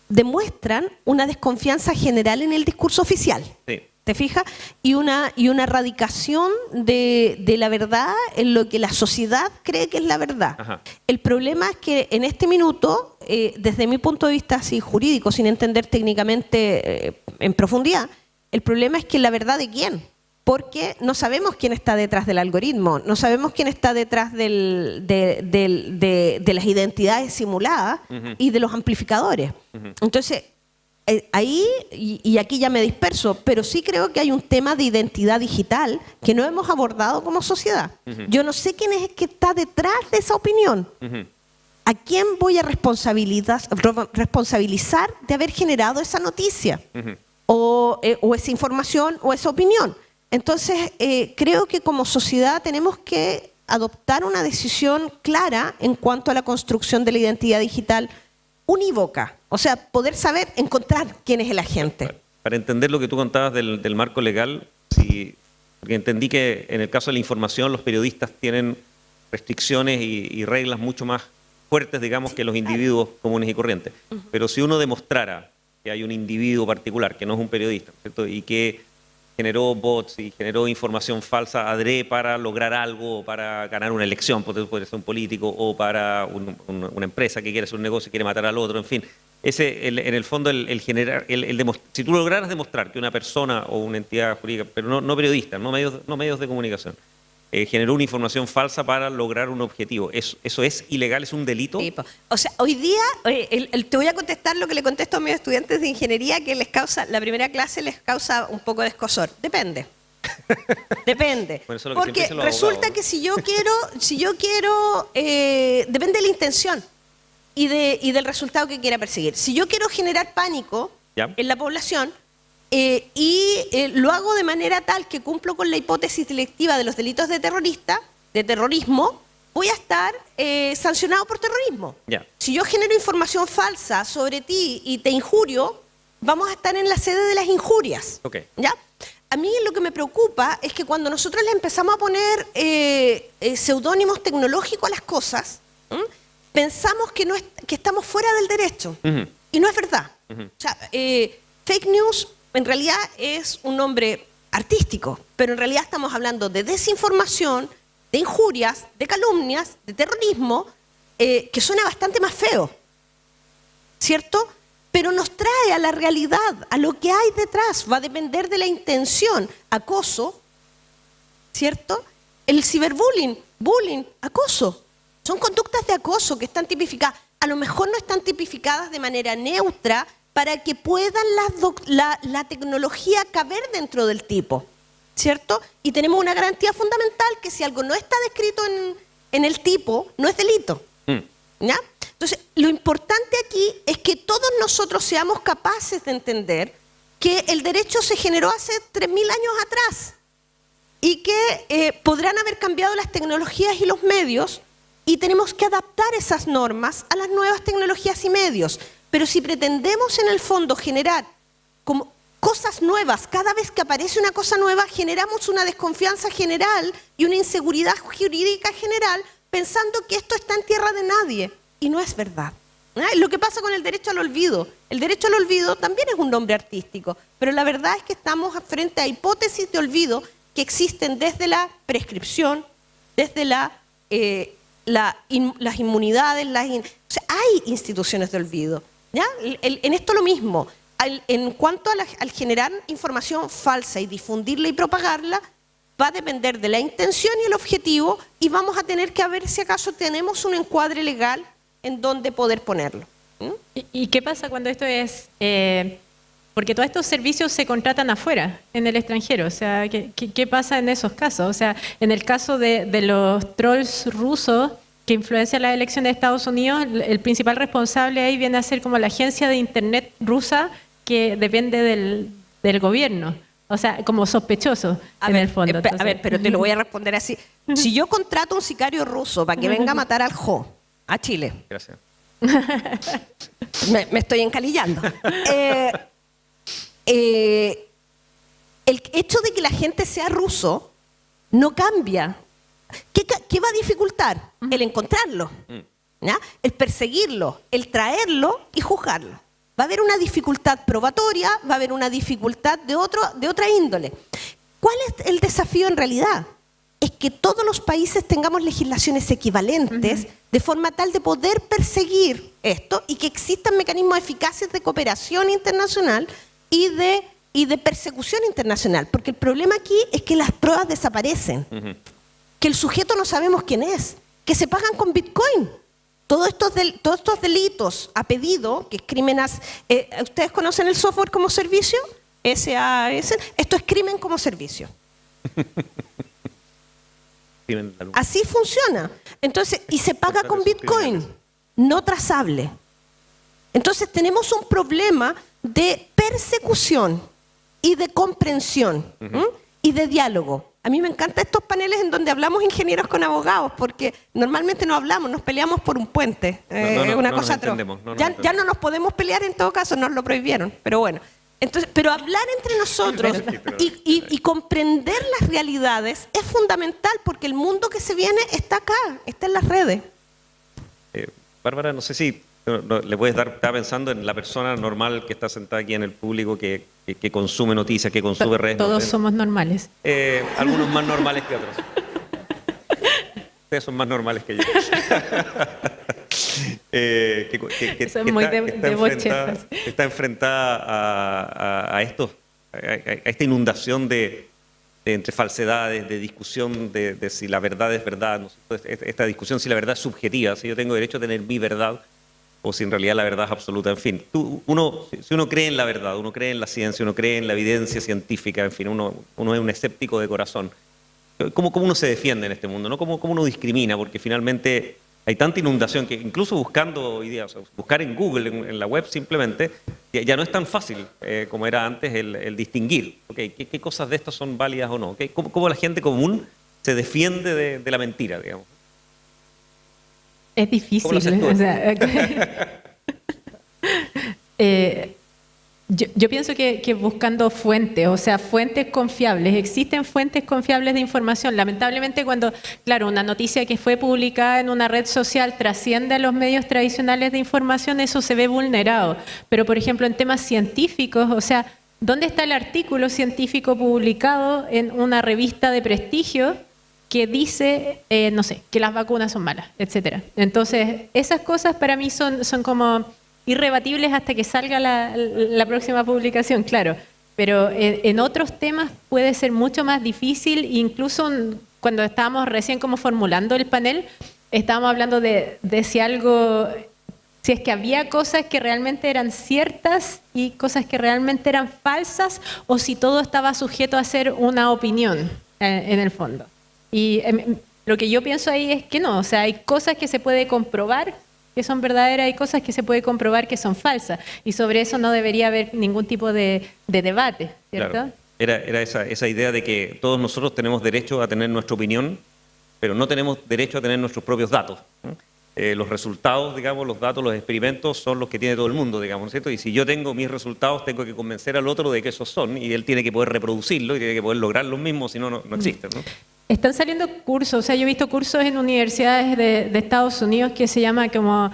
[SPEAKER 3] demuestran una desconfianza general en el discurso oficial.
[SPEAKER 1] Sí.
[SPEAKER 3] ¿Te fijas? Y una radicación de la verdad en lo que la sociedad cree que es la verdad.
[SPEAKER 1] Ajá.
[SPEAKER 3] El problema es que en este minuto, desde mi punto de vista así jurídico, sin entender técnicamente en profundidad, el problema es que la verdad de quién. porque no sabemos quién está detrás del algoritmo, no sabemos quién está detrás de las identidades simuladas y de los amplificadores. Entonces, ahí, y aquí ya me disperso, pero sí creo que hay un tema de identidad digital que no hemos abordado como sociedad. Yo no sé quién es el que está detrás de esa opinión. ¿A quién voy a responsabilizar de haber generado esa noticia? O esa información o esa opinión. Entonces, creo que como sociedad tenemos que adoptar una decisión clara en cuanto a la construcción de la identidad digital unívoca. O sea, poder saber encontrar quién es el agente.
[SPEAKER 1] Para entender lo que tú contabas del marco legal, sí, porque entendí que en el caso de la información los periodistas tienen restricciones y reglas mucho más fuertes, digamos, que los individuos comunes y corrientes. Pero si uno demostrara que hay un individuo particular, que no es un periodista, ¿cierto? Y que generó bots y generó información falsa adrede para lograr algo, para ganar una elección, puede ser un político, o para una empresa que quiere hacer un negocio y quiere matar al otro, en fin. En el fondo, si tú lograras demostrar que una persona o una entidad jurídica, pero no periodista, no medios de comunicación, generó una información falsa para lograr un objetivo. ¿Eso es ilegal? ¿Es un delito?
[SPEAKER 3] Sí, o sea, hoy día te voy a contestar lo que le contesto a mis estudiantes de ingeniería, que la primera clase les causa un poco de escozor. Depende. Depende.
[SPEAKER 1] Bueno, eso es lo que
[SPEAKER 3] porque
[SPEAKER 1] siempre dicen los
[SPEAKER 3] resulta
[SPEAKER 1] abogados, ¿no?
[SPEAKER 3] que si yo quiero depende de la intención y del resultado que quiera perseguir. Si yo quiero generar pánico en la población, lo hago de manera tal que cumplo con la hipótesis delictiva de los delitos de terrorismo, voy a estar sancionado por terrorismo. Si yo genero información falsa sobre ti y te injurio, vamos a estar en la sede de las injurias. ¿Ya? A mí lo que me preocupa es que cuando nosotros le empezamos a poner seudónimos tecnológicos a las cosas, pensamos que estamos fuera del derecho. Y no es verdad. O sea, fake news en realidad es un nombre artístico, pero en realidad estamos hablando de desinformación, de injurias, de calumnias, de terrorismo, que suena bastante más feo, ¿cierto? Pero nos trae a la realidad, a lo que hay detrás. Va a depender de la intención. Acoso, ¿cierto? El ciberbullying, bullying, acoso. Son conductas de acoso que están tipificadas. A lo mejor no están tipificadas de manera neutra, para que puedan la tecnología caber dentro del tipo, ¿cierto? Y tenemos una garantía fundamental que si algo no está descrito en el tipo, no es delito. ¿Ya? Entonces, lo importante aquí es que todos nosotros seamos capaces de entender que el derecho se generó hace 3.000 años atrás y que podrán haber cambiado las tecnologías y los medios y tenemos que adaptar esas normas a las nuevas tecnologías y medios. Pero si pretendemos en el fondo generar como cosas nuevas, cada vez que aparece una cosa nueva, generamos una desconfianza general y una inseguridad jurídica general pensando que esto está en tierra de nadie. Y no es verdad. Lo que pasa con el derecho al olvido. El derecho al olvido también es un nombre artístico, pero la verdad es que estamos frente a hipótesis de olvido que existen desde la prescripción, desde las inmunidades, o sea, hay instituciones de olvido. ¿Ya? En esto lo mismo. En cuanto al generar información falsa y difundirla y propagarla, va a depender de la intención y el objetivo y vamos a tener que ver si acaso tenemos un encuadre legal en donde poder ponerlo.
[SPEAKER 2] ¿Y qué pasa cuando esto es...? Porque todos estos servicios se contratan afuera, en el extranjero. O sea, ¿qué pasa en esos casos? O sea, en el caso de los trolls rusos que influencian la elección de Estados Unidos, el principal responsable ahí viene a ser como la agencia de Internet rusa que depende del gobierno. O sea, como sospechoso en el fondo.
[SPEAKER 3] A ver, pero te lo voy a responder así. Si yo contrato a un sicario ruso para que venga a matar al Jo, a Chile.
[SPEAKER 1] Gracias.
[SPEAKER 3] Me estoy encalillando. El hecho de que la gente sea ruso no cambia. ¿Qué va a dificultar? El encontrarlo, ¿ya? El perseguirlo, el traerlo y juzgarlo. Va a haber una dificultad probatoria, va a haber una dificultad de otra índole. ¿Cuál es el desafío en realidad? Es que todos los países tengamos legislaciones equivalentes de forma tal de poder perseguir esto y que existan mecanismos eficaces de cooperación internacional y de y de persecución internacional, porque el problema aquí es que las pruebas desaparecen, que el sujeto no sabemos quién es, que se pagan con Bitcoin. Todos estos delitos a pedido, que es crímenes, ¿ustedes conocen el software como servicio? SAS, esto es crimen como servicio. Así funciona. Entonces, y se paga con Bitcoin, no trazable. Entonces tenemos un problema de persecución y de comprensión y de diálogo. A mí me encantan estos paneles en donde hablamos ingenieros con abogados, porque normalmente no hablamos, nos peleamos por un puente. Una cosa atroz. Ya no nos podemos pelear en todo caso, nos lo prohibieron, pero bueno. Entonces, pero hablar entre nosotros y comprender las realidades es fundamental, porque el mundo que se viene está acá, está en las redes.
[SPEAKER 1] Bárbara, no sé si le puedes dar, estaba pensando en la persona normal que está sentada aquí en el público, que consume noticias, que consume redes.
[SPEAKER 2] Todos somos normales.
[SPEAKER 1] Algunos más normales que otros. Ustedes son más normales que yo. Está enfrentada a esta inundación de entre falsedades, de discusión de si la verdad es verdad, ¿no? Esta discusión si la verdad es subjetiva, si yo tengo derecho a tener mi verdad o si en realidad la verdad es absoluta. En fin, si uno cree en la verdad, uno cree en la ciencia, uno cree en la evidencia científica, en fin, uno es un escéptico de corazón. ¿Cómo uno se defiende en este mundo, ¿no? ¿Cómo uno discrimina? Porque finalmente hay tanta inundación que incluso buscando hoy día, o sea, buscar en Google, en la web simplemente, ya no es tan fácil como era antes el distinguir, ¿okay? ¿Qué cosas de estas son válidas o no? ¿Okay? ¿Cómo la gente común se defiende de la mentira, digamos?
[SPEAKER 2] Es difícil.
[SPEAKER 1] ¿Cómo lo haces tú?
[SPEAKER 2] O sea, yo pienso que buscando fuentes, o sea, fuentes confiables. Existen fuentes confiables de información. Lamentablemente cuando, claro, una noticia que fue publicada en una red social trasciende a los medios tradicionales de información, eso se ve vulnerado. Pero, por ejemplo, en temas científicos, o sea, ¿dónde está el artículo científico publicado en una revista de prestigio que dice, no sé, que las vacunas son malas, etcétera? Entonces, esas cosas para mí son como irrebatibles hasta que salga la próxima publicación, claro. Pero en otros temas puede ser mucho más difícil, incluso cuando estábamos recién como formulando el panel, estábamos hablando de si es que había cosas que realmente eran ciertas y cosas que realmente eran falsas, o si todo estaba sujeto a ser una opinión en el fondo. Y lo que yo pienso ahí es que no, o sea, hay cosas que se puede comprobar que son verdaderas y cosas que se puede comprobar que son falsas. Y sobre eso no debería haber ningún tipo de debate, ¿cierto?
[SPEAKER 1] Claro. Era esa idea de que todos nosotros tenemos derecho a tener nuestra opinión, pero no tenemos derecho a tener nuestros propios datos, ¿no? Los resultados, digamos, los datos, los experimentos son los que tiene todo el mundo, digamos, ¿cierto? Y si yo tengo mis resultados, tengo que convencer al otro de que esos son, y él tiene que poder reproducirlo y tiene que poder lograr los mismos, si no, no existen, ¿no?
[SPEAKER 2] Están saliendo cursos, o sea, yo he visto cursos en universidades de Estados Unidos que se llama como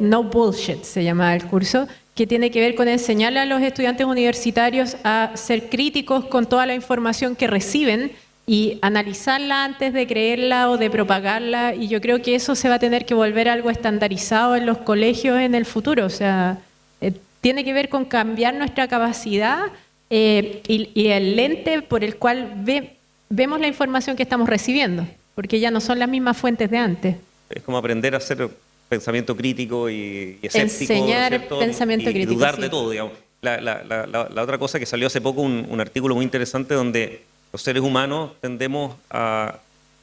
[SPEAKER 2] No Bullshit, se llama el curso, que tiene que ver con enseñarle a los estudiantes universitarios a ser críticos con toda la información que reciben y analizarla antes de creerla o de propagarla, y yo creo que eso se va a tener que volver algo estandarizado en los colegios en el futuro, o sea, tiene que ver con cambiar nuestra capacidad y el lente por el cual vemos la información que estamos recibiendo, porque ya no son las mismas fuentes de antes.
[SPEAKER 1] Es como aprender a hacer pensamiento crítico y escéptico.
[SPEAKER 2] Enseñar,
[SPEAKER 1] ¿cierto?
[SPEAKER 2] pensamiento
[SPEAKER 1] y
[SPEAKER 2] crítico.
[SPEAKER 1] dudar
[SPEAKER 2] sí.
[SPEAKER 1] de todo, digamos. La otra cosa que salió hace poco, un artículo muy interesante donde los seres humanos tendemos a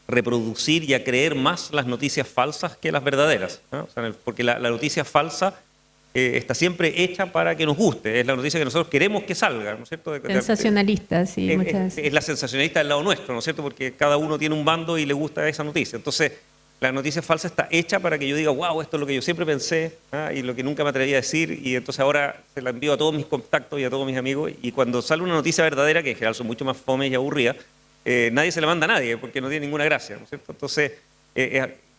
[SPEAKER 1] reproducir y a creer más las noticias falsas que las verdaderas, ¿no? O sea, porque la noticia falsa está siempre hecha para que nos guste, es la noticia que nosotros queremos que salga, ¿no es cierto?
[SPEAKER 2] Sensacionalista, sí, muchas veces.
[SPEAKER 1] Es la sensacionalista del lado nuestro, ¿no es cierto? Porque cada uno tiene un bando y le gusta esa noticia. Entonces, la noticia falsa está hecha para que yo diga, wow, esto es lo que yo siempre pensé, ¿ah? Y lo que nunca me atreví a decir, y entonces ahora se la envío a todos mis contactos y a todos mis amigos, y cuando sale una noticia verdadera, que en general son mucho más fomes y aburridas, nadie se la manda a nadie, porque no tiene ninguna gracia, ¿no es cierto? Entonces,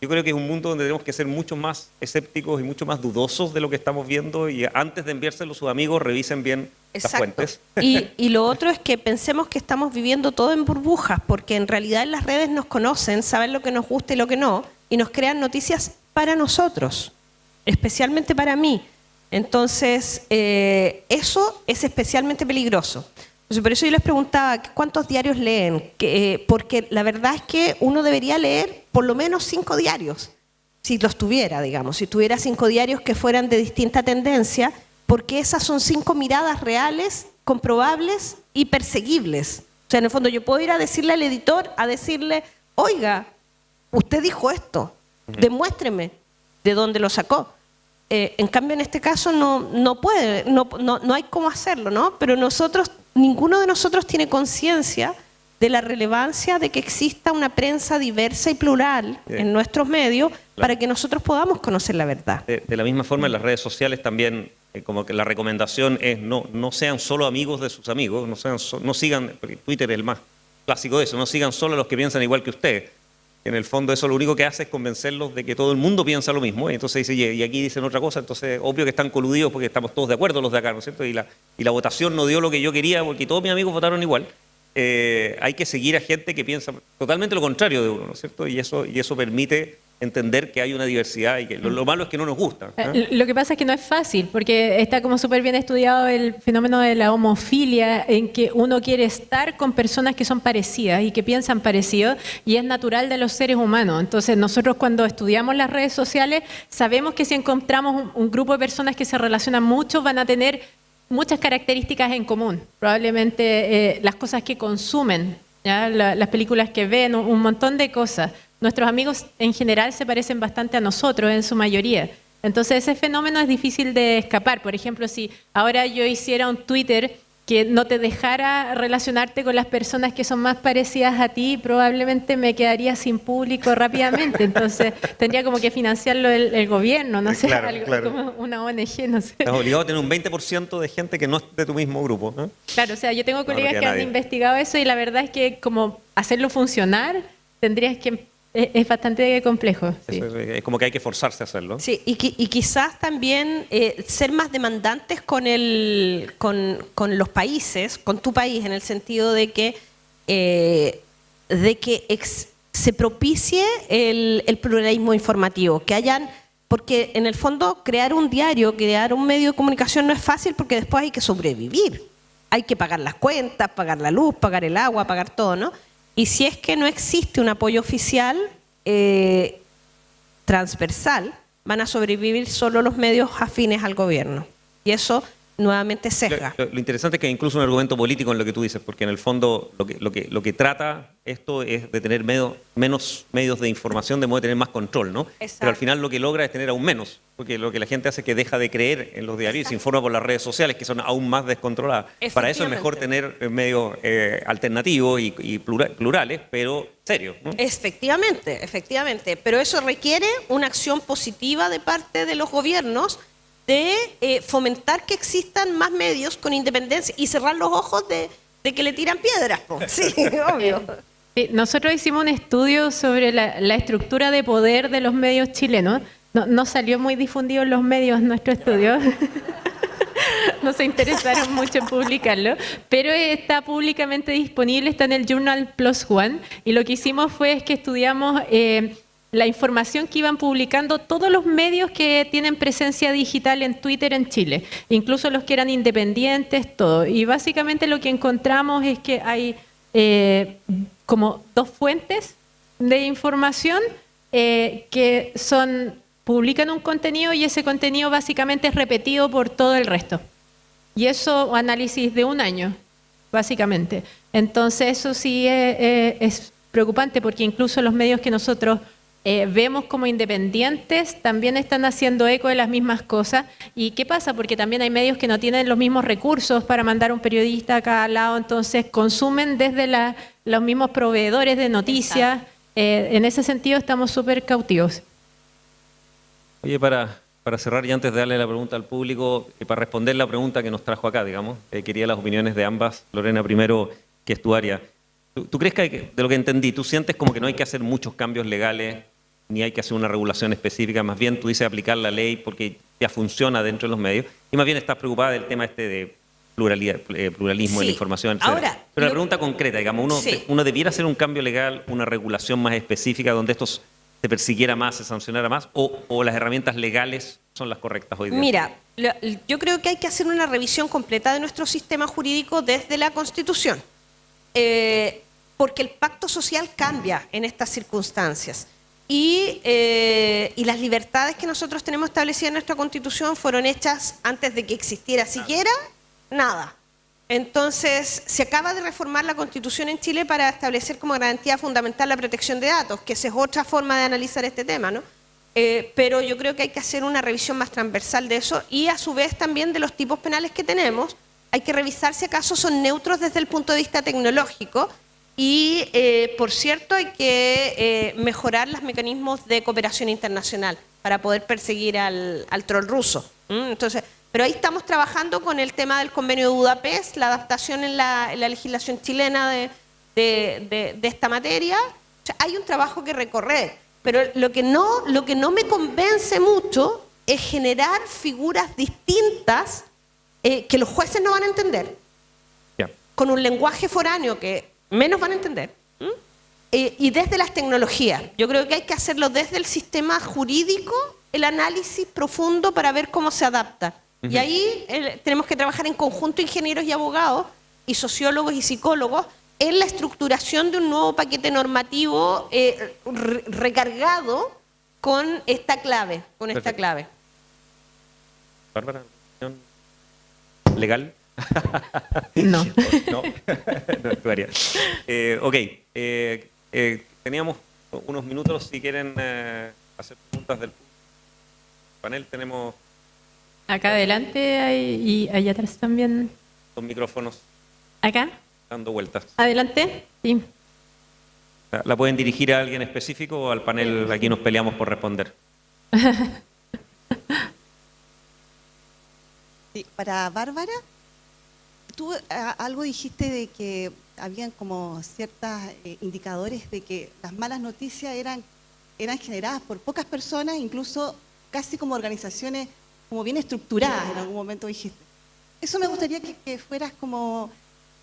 [SPEAKER 1] yo creo que es un mundo donde tenemos que ser mucho más escépticos y mucho más dudosos de lo que estamos viendo, y antes de enviárselo a sus amigos, revisen bien las fuentes.
[SPEAKER 3] Y lo otro es que pensemos que estamos viviendo todo en burbujas, porque en realidad en las redes nos conocen, saben lo que nos gusta y lo que no, y nos crean noticias para nosotros, especialmente para mí. Entonces, eso es especialmente peligroso. Entonces, por eso yo les preguntaba, ¿cuántos diarios leen? Porque la verdad es que uno debería leer por lo menos 5 diarios, si los tuviera, digamos, si tuviera 5 diarios que fueran de distinta tendencia, porque esas son 5 miradas reales, comprobables y perseguibles. O sea, en el fondo yo puedo ir a decirle al editor, a decirle, oiga, usted dijo esto, demuéstreme de dónde lo sacó. En cambio, en este caso no puede, no hay cómo hacerlo, ¿no? Pero ninguno de nosotros tiene conciencia de la relevancia de que exista una prensa diversa y plural en nuestros medios para que nosotros podamos conocer la verdad.
[SPEAKER 1] De la misma forma, en las redes sociales también, como que la recomendación es no sean solo amigos de sus amigos, no sigan, porque Twitter es el más clásico de eso, no sigan solo a los que piensan igual que usted. En el fondo eso lo único que hace es convencerlos de que todo el mundo piensa lo mismo. Y entonces dice, y aquí dicen otra cosa, entonces obvio que están coludidos porque estamos todos de acuerdo los de acá, ¿no es cierto? Y la votación no dio lo que yo quería porque todos mis amigos votaron igual. Hay que seguir a gente que piensa totalmente lo contrario de uno, ¿no es cierto? Y eso permite entender que hay una diversidad y que lo malo es que no nos gusta.
[SPEAKER 2] Lo que pasa es que no es fácil, porque está como súper bien estudiado el fenómeno de la homofilia, en que uno quiere estar con personas que son parecidas y que piensan parecido, y es natural de los seres humanos. Entonces nosotros cuando estudiamos las redes sociales sabemos que si encontramos un grupo de personas que se relacionan mucho van a tener muchas características en común. Probablemente las cosas que consumen, ¿ya? Las películas que ven, un montón de cosas. Nuestros amigos en general se parecen bastante a nosotros en su mayoría. Entonces ese fenómeno es difícil de escapar. Por ejemplo, si ahora yo hiciera un Twitter que no te dejara relacionarte con las personas que son más parecidas a ti, probablemente me quedaría sin público rápidamente. Entonces tendría como que financiarlo el gobierno, no sé, algo como una ONG, no sé.
[SPEAKER 1] Estás obligado a tener un 20% de gente que no es de tu mismo grupo, ¿eh?
[SPEAKER 2] Claro, o sea, yo tengo colegas que han investigado eso y la verdad es que como hacerlo funcionar tendrías que... Es bastante complejo. Sí.
[SPEAKER 1] Es como que hay que forzarse a hacerlo.
[SPEAKER 3] Sí, y quizás también ser más demandantes con los países, con tu país, en el sentido de que se propicie el pluralismo informativo, que hayan, porque en el fondo crear un diario, crear un medio de comunicación no es fácil porque después hay que sobrevivir. Hay que pagar las cuentas, pagar la luz, pagar el agua, pagar todo, ¿no? Y si es que no existe un apoyo oficial transversal, van a sobrevivir solo los medios afines al gobierno. Y eso nuevamente sesga.
[SPEAKER 1] Lo interesante es que hay incluso un argumento político en lo que tú dices, porque en el fondo lo que trata esto es de tener menos medios de información, de modo de tener más control, ¿no?
[SPEAKER 3] Exacto.
[SPEAKER 1] Pero al final lo que logra es tener aún menos, porque lo que la gente hace es que deja de creer en los diarios y se informa por las redes sociales, que son aún más descontroladas. Para eso es mejor tener medios alternativos y plurales, pero serios, ¿no?
[SPEAKER 3] Efectivamente. Pero eso requiere una acción positiva de parte de los gobiernos de fomentar que existan más medios con independencia y cerrar los ojos de que le tiran piedras, po. Sí, obvio.
[SPEAKER 2] Sí, nosotros hicimos un estudio sobre la estructura de poder de los medios chilenos. No salió muy difundido en los medios nuestro estudio. No se interesaron mucho en publicarlo, pero está públicamente disponible, está en el Journal Plus One, y lo que hicimos fue que estudiamos la información que iban publicando todos los medios que tienen presencia digital en Twitter en Chile, incluso los que eran independientes, todo. Y básicamente lo que encontramos es que hay como 2 fuentes de información que publican un contenido y ese contenido básicamente es repetido por todo el resto. Y eso, análisis de 1 año, básicamente. Entonces eso sí es preocupante porque incluso los medios que nosotros vemos como independientes también están haciendo eco de las mismas cosas. ¿Y qué pasa? Porque también hay medios que no tienen los mismos recursos para mandar un periodista a cada lado, entonces consumen desde los mismos proveedores de noticias. En ese sentido estamos súper cautivos.
[SPEAKER 1] Oye, para cerrar y antes de darle la pregunta al público, para responder la pregunta que nos trajo acá, digamos, quería las opiniones de ambas. Lorena, primero, que es tu área. ¿Tú crees que, de lo que entendí, tú sientes como que no hay que hacer muchos cambios legales, ni hay que hacer una regulación específica, más bien tú dices aplicar la ley porque ya funciona dentro de los medios, y más bien estás preocupada del tema de pluralismo de la información, etc.
[SPEAKER 3] Ahora,
[SPEAKER 1] pero la pregunta concreta, digamos, uno debiera hacer un cambio legal, una regulación más específica donde esto se persiguiera más, se sancionara más, o las herramientas legales son las correctas hoy día?
[SPEAKER 3] Mira, yo creo que hay que hacer una revisión completa de nuestro sistema jurídico desde la Constitución, porque el pacto social cambia en estas circunstancias y las libertades que nosotros tenemos establecidas en nuestra Constitución fueron hechas antes de que existiera siquiera nada. Entonces, se acaba de reformar la Constitución en Chile para establecer como garantía fundamental la protección de datos, que esa es otra forma de analizar este tema, ¿no? Pero yo creo que hay que hacer una revisión más transversal de eso y a su vez también de los tipos penales que tenemos. Hay que revisar si acaso son neutros desde el punto de vista tecnológico y, por cierto, hay que mejorar los mecanismos de cooperación internacional para poder perseguir al troll ruso. Entonces, pero ahí estamos trabajando con el tema del convenio de Budapest, la adaptación en la legislación chilena de esta materia. O sea, hay un trabajo que recorrer, pero lo que no me convence mucho es generar figuras distintas que los jueces no van a entender, con un lenguaje foráneo que menos van a entender, y desde las tecnologías. Yo creo que hay que hacerlo desde el sistema jurídico, el análisis profundo para ver cómo se adapta. Y ahí tenemos que trabajar en conjunto ingenieros y abogados, y sociólogos y psicólogos, en la estructuración de un nuevo paquete normativo recargado con esta clave.
[SPEAKER 1] Bárbara, ¿legal?
[SPEAKER 2] No.
[SPEAKER 1] No, no actuaría. Ok, teníamos unos minutos si quieren hacer preguntas del panel. Tenemos
[SPEAKER 2] Acá adelante y allá atrás también.
[SPEAKER 1] dos micrófonos
[SPEAKER 2] ¿Acá?
[SPEAKER 1] dando vueltas.
[SPEAKER 2] Adelante. Sí.
[SPEAKER 1] ¿La pueden dirigir a alguien específico o al panel? Aquí nos peleamos por responder.
[SPEAKER 4] Sí, para Bárbara, tú algo dijiste de que habían como ciertos indicadores de que las malas noticias eran generadas por pocas personas, incluso casi como organizaciones como bien estructuradas, en algún momento dijiste. Eso me gustaría que fueras como,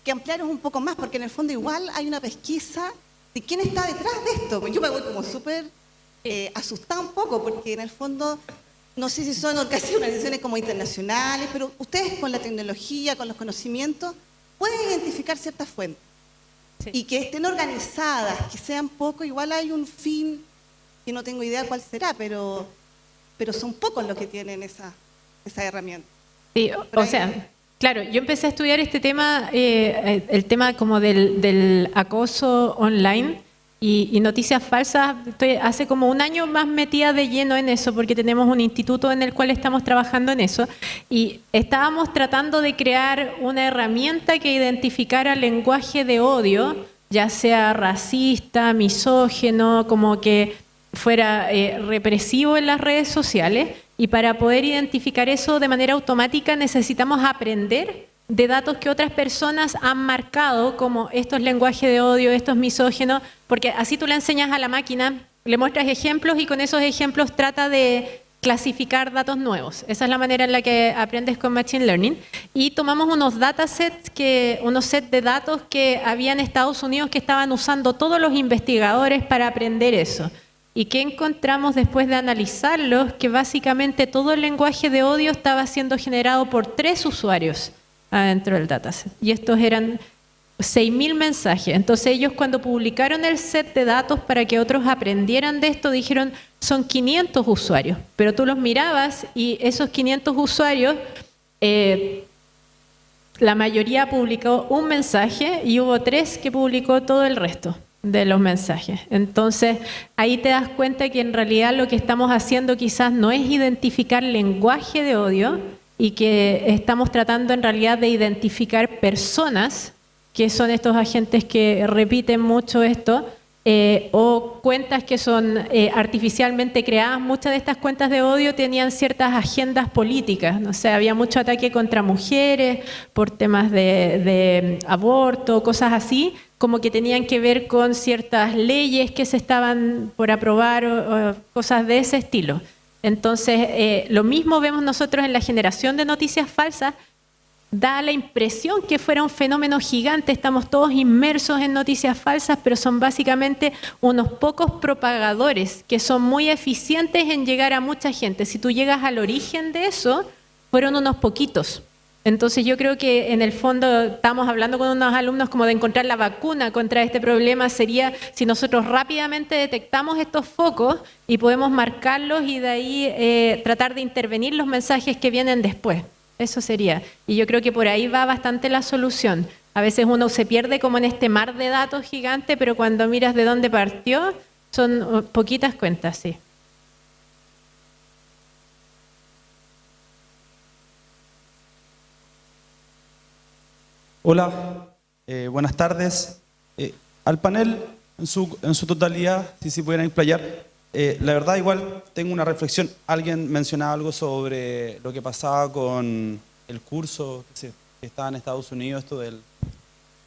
[SPEAKER 4] que ampliaras un poco más, porque en el fondo igual hay una pesquisa de quién está detrás de esto. Yo me voy como súper asustada un poco, porque en el fondo, no sé si son casi organizaciones como internacionales, pero ustedes con la tecnología, con los conocimientos, pueden identificar ciertas fuentes. Sí. Y que estén organizadas, que sean poco, igual hay un fin, que no tengo idea cuál será, pero son pocos los que tienen esa herramienta.
[SPEAKER 2] Sí, o sea, claro, yo empecé a estudiar este tema, el tema como del acoso online y noticias falsas. Estoy hace como un año más metida de lleno en eso, porque tenemos un instituto en el cual estamos trabajando en eso, y estábamos tratando de crear una herramienta que identificara lenguaje de odio, ya sea racista, misógino, como que fuera represivo en las redes sociales, y para poder identificar eso de manera automática necesitamos aprender de datos que otras personas han marcado como estos lenguajes de odio, estos misóginos, porque así tú le enseñas a la máquina, le muestras ejemplos y con esos ejemplos trata de clasificar datos nuevos. Esa es la manera en la que aprendes con Machine Learning. Y tomamos unos datasets, unos sets de datos que había en Estados Unidos que estaban usando todos los investigadores para aprender eso. ¿Y qué encontramos después de analizarlos? Que básicamente todo el lenguaje de odio estaba siendo generado por 3 usuarios adentro del dataset. Y estos eran 6.000 mensajes. Entonces ellos, cuando publicaron el set de datos para que otros aprendieran de esto, dijeron, son 500 usuarios. Pero tú los mirabas y esos 500 usuarios, la mayoría publicó un mensaje y hubo 3 que publicó todo el resto de los mensajes. Entonces, ahí te das cuenta que en realidad lo que estamos haciendo quizás no es identificar lenguaje de odio, y que estamos tratando en realidad de identificar personas, que son estos agentes que repiten mucho esto, o cuentas que son artificialmente creadas. Muchas de estas cuentas de odio tenían ciertas agendas políticas, no sé, había mucho ataque contra mujeres por temas de aborto, cosas así, como que tenían que ver con ciertas leyes que se estaban por aprobar o cosas de ese estilo. Entonces, lo mismo vemos nosotros en la generación de noticias falsas, da la impresión que fuera un fenómeno gigante, estamos todos inmersos en noticias falsas, pero son básicamente unos pocos propagadores que son muy eficientes en llegar a mucha gente. Si tú llegas al origen de eso, fueron unos poquitos. Entonces yo creo que en el fondo estamos hablando con unos alumnos como de encontrar la vacuna contra este problema, sería si nosotros rápidamente detectamos estos focos y podemos marcarlos y de ahí tratar de intervenir los mensajes que vienen después. Eso sería. Y yo creo que por ahí va bastante la solución. A veces uno se pierde como en este mar de datos gigante, pero cuando miras de dónde partió, son poquitas cuentas, sí.
[SPEAKER 5] Hola, buenas tardes. Al panel, en su totalidad, si pudieran explayar, la verdad igual tengo una reflexión. Alguien mencionaba algo sobre lo que pasaba con el curso que estaba en Estados Unidos, esto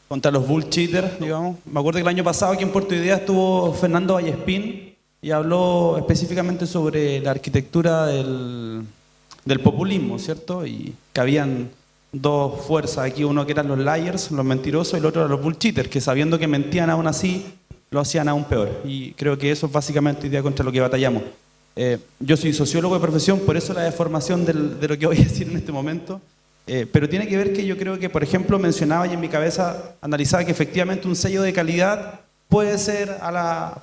[SPEAKER 5] contra los bullshitters, digamos. Me acuerdo que el año pasado aquí en Puerto Idea estuvo Fernando Vallespín y habló específicamente sobre la arquitectura del populismo, ¿cierto? Y que habían dos fuerzas aquí, uno que eran los liars, los mentirosos, y el otro eran los bullshitters, que sabiendo que mentían aún así, lo hacían aún peor. Y creo que eso es básicamente idea contra lo que batallamos. Yo soy sociólogo de profesión, por eso la deformación de lo que voy a decir en este momento, pero tiene que ver que yo creo que, por ejemplo, mencionaba y en mi cabeza analizaba que efectivamente un sello de calidad puede ser,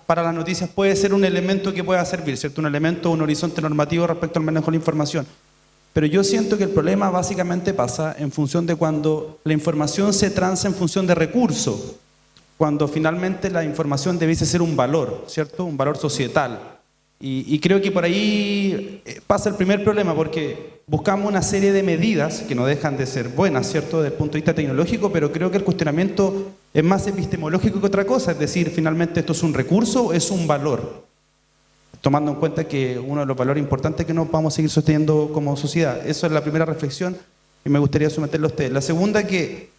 [SPEAKER 5] para las noticias, puede ser un elemento que pueda servir, ¿cierto? Un elemento, un horizonte normativo respecto al manejo de la información. Pero yo siento que el problema básicamente pasa en función de cuando la información se transa en función de recursos, cuando finalmente la información debiese ser un valor, ¿cierto? Un valor societal. Y creo que por ahí pasa el primer problema, porque buscamos una serie de medidas que no dejan de ser buenas, ¿cierto? Desde el punto de vista tecnológico, pero creo que el cuestionamiento es más epistemológico que otra cosa, es decir, finalmente esto es un recurso o es un valor, tomando en cuenta que uno de los valores importantes que nos vamos a seguir sosteniendo como sociedad. Eso es la primera reflexión y me gustaría someterlo a ustedes. La segunda que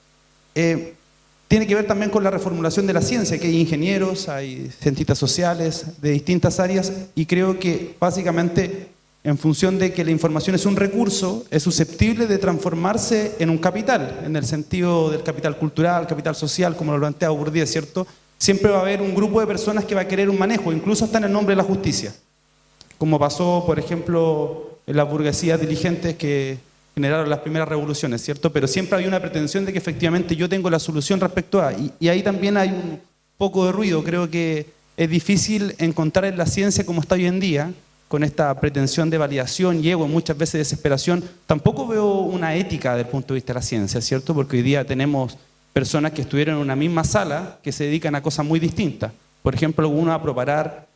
[SPEAKER 5] tiene que ver también con la reformulación de la ciencia, que hay ingenieros, hay cientistas sociales de distintas áreas, y creo que básicamente en función de que la información es un recurso, es susceptible de transformarse en un capital, en el sentido del capital cultural, capital social, como lo plantea Bourdieu, ¿cierto? Siempre va a haber un grupo de personas que va a querer un manejo, incluso hasta en el nombre de la justicia, como pasó, por ejemplo, en las burguesías diligentes que generaron las primeras revoluciones, ¿cierto? Pero siempre hay una pretensión de que efectivamente yo tengo la solución respecto a... Y ahí también hay un poco de ruido. Creo que es difícil encontrar en la ciencia como está hoy en día, con esta pretensión de validación y ego, muchas veces desesperación. Tampoco veo una ética desde el punto de vista de la ciencia, ¿cierto? Porque hoy día tenemos personas que estuvieron en una misma sala que se dedican a cosas muy distintas. Por ejemplo, uno a propagar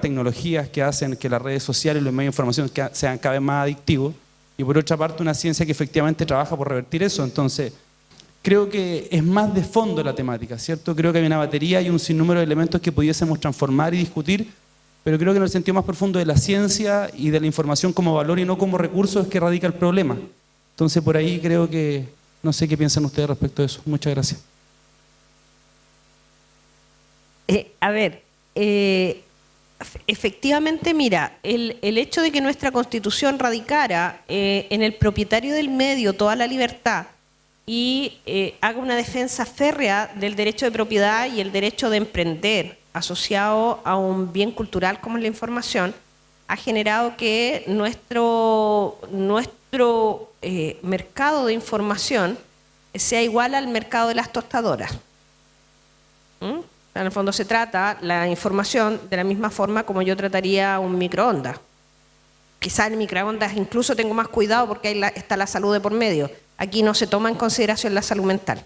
[SPEAKER 5] tecnologías que hacen que las redes sociales y los medios de información sean cada vez más adictivos. Y por otra parte una ciencia que efectivamente trabaja por revertir eso. Entonces, creo que es más de fondo la temática, ¿cierto? Creo que hay una batería y un sinnúmero de elementos que pudiésemos transformar y discutir, pero creo que en el sentido más profundo de la ciencia y de la información como valor y no como recurso es que radica el problema. Entonces, por ahí creo que, no sé qué piensan ustedes respecto de eso. Muchas gracias.
[SPEAKER 3] Efectivamente, mira, el hecho de que nuestra Constitución radicara en el propietario del medio toda la libertad y haga una defensa férrea del derecho de propiedad y el derecho de emprender asociado a un bien cultural como es la información, ha generado que nuestro mercado de información sea igual al mercado de las tostadoras. En el fondo se trata la información de la misma forma como yo trataría un microondas. Quizá en el microondas incluso tengo más cuidado porque ahí está la salud de por medio. Aquí no se toma en consideración la salud mental.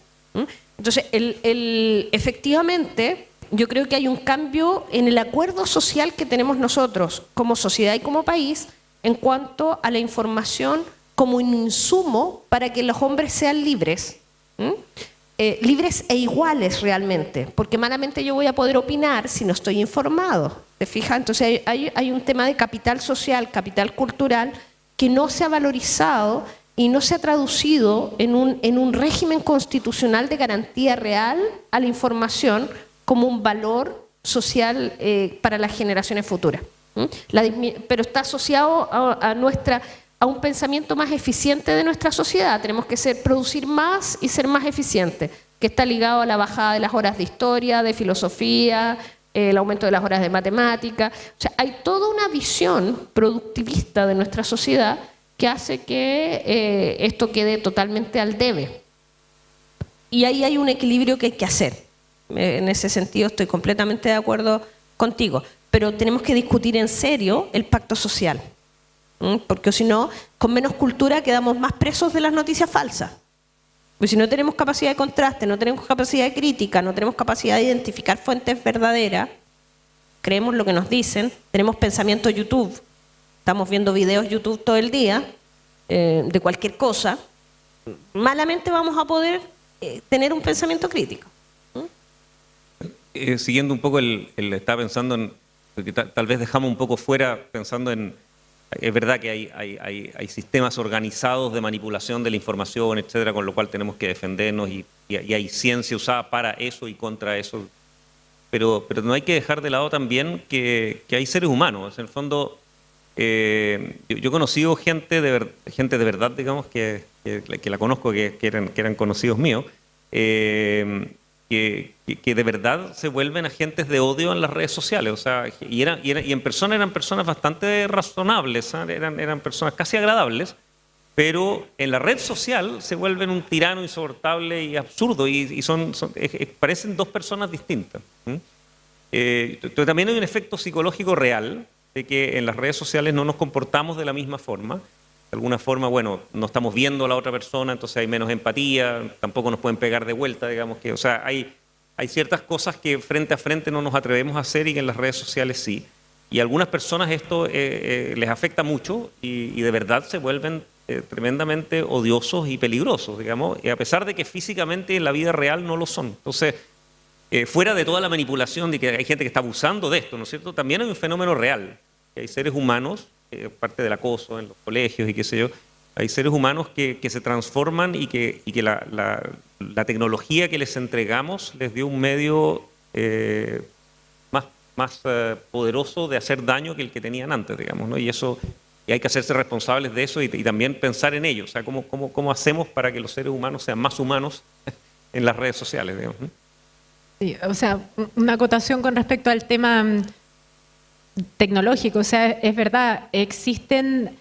[SPEAKER 3] Entonces, efectivamente, yo creo que hay un cambio en el acuerdo social que tenemos nosotros como sociedad y como país en cuanto a la información como un insumo para que los hombres sean libres. Libres e iguales realmente, porque malamente yo voy a poder opinar si no estoy informado. ¿Te fijas? Entonces hay un tema de capital social, capital cultural, que no se ha valorizado y no se ha traducido en un régimen constitucional de garantía real a la información como un valor social para las generaciones futuras. Pero está asociado a
[SPEAKER 6] a un pensamiento más eficiente de nuestra sociedad. Tenemos que producir más y ser más eficientes, que está ligado a la bajada de las horas de historia, de filosofía, el aumento de las horas de matemática. O sea, hay toda una visión productivista de nuestra sociedad que hace que esto quede totalmente al debe.
[SPEAKER 3] Y ahí hay un equilibrio que hay que hacer. En ese sentido estoy completamente de acuerdo contigo. Pero tenemos que discutir en serio el pacto social. Porque si no, con menos cultura quedamos más presos de las noticias falsas. Porque si no tenemos capacidad de contraste, no tenemos capacidad de crítica, no tenemos capacidad de identificar fuentes verdaderas, creemos lo que nos dicen, tenemos pensamiento YouTube, estamos viendo videos YouTube todo el día, de cualquier cosa, malamente vamos a poder tener un pensamiento crítico.
[SPEAKER 1] Siguiendo un poco estaba pensando en, porque tal vez dejamos un poco fuera pensando en, es verdad que hay sistemas organizados de manipulación de la información, etcétera, con lo cual tenemos que defendernos y hay ciencia usada para eso y contra eso. Pero no hay que dejar de lado también que hay seres humanos. En el fondo, yo he conocido gente de verdad, digamos, que la conozco, que eran conocidos míos, que de verdad se vuelven agentes de odio en las redes sociales. O sea, y en persona eran personas bastante razonables, ¿eh? eran personas casi agradables, pero en la red social se vuelven un tirano insoportable y absurdo y parecen dos personas distintas. También hay un efecto psicológico real de que en las redes sociales no nos comportamos de la misma forma. De alguna forma, bueno, no estamos viendo a la otra persona, entonces hay menos empatía, tampoco nos pueden pegar de vuelta, digamos que, o sea, hay ciertas cosas que frente a frente no nos atrevemos a hacer y que en las redes sociales sí. Y a algunas personas esto les afecta mucho y de verdad se vuelven tremendamente odiosos y peligrosos, digamos, y a pesar de que físicamente en la vida real no lo son. Entonces, fuera de toda la manipulación de que hay gente que está abusando de esto, ¿no es cierto? También hay un fenómeno real, que hay seres humanos, parte del acoso en los colegios y qué sé yo, hay seres humanos que se transforman y que la tecnología que les entregamos les dio un medio más poderoso de hacer daño que el que tenían antes, digamos, ¿no? Y hay que hacerse responsables de eso y también pensar en ello, o sea, cómo hacemos para que los seres humanos sean más humanos en las redes sociales, digamos, ¿no?
[SPEAKER 2] Sí, o sea, una acotación con respecto al tema tecnológico. O sea, es verdad, existen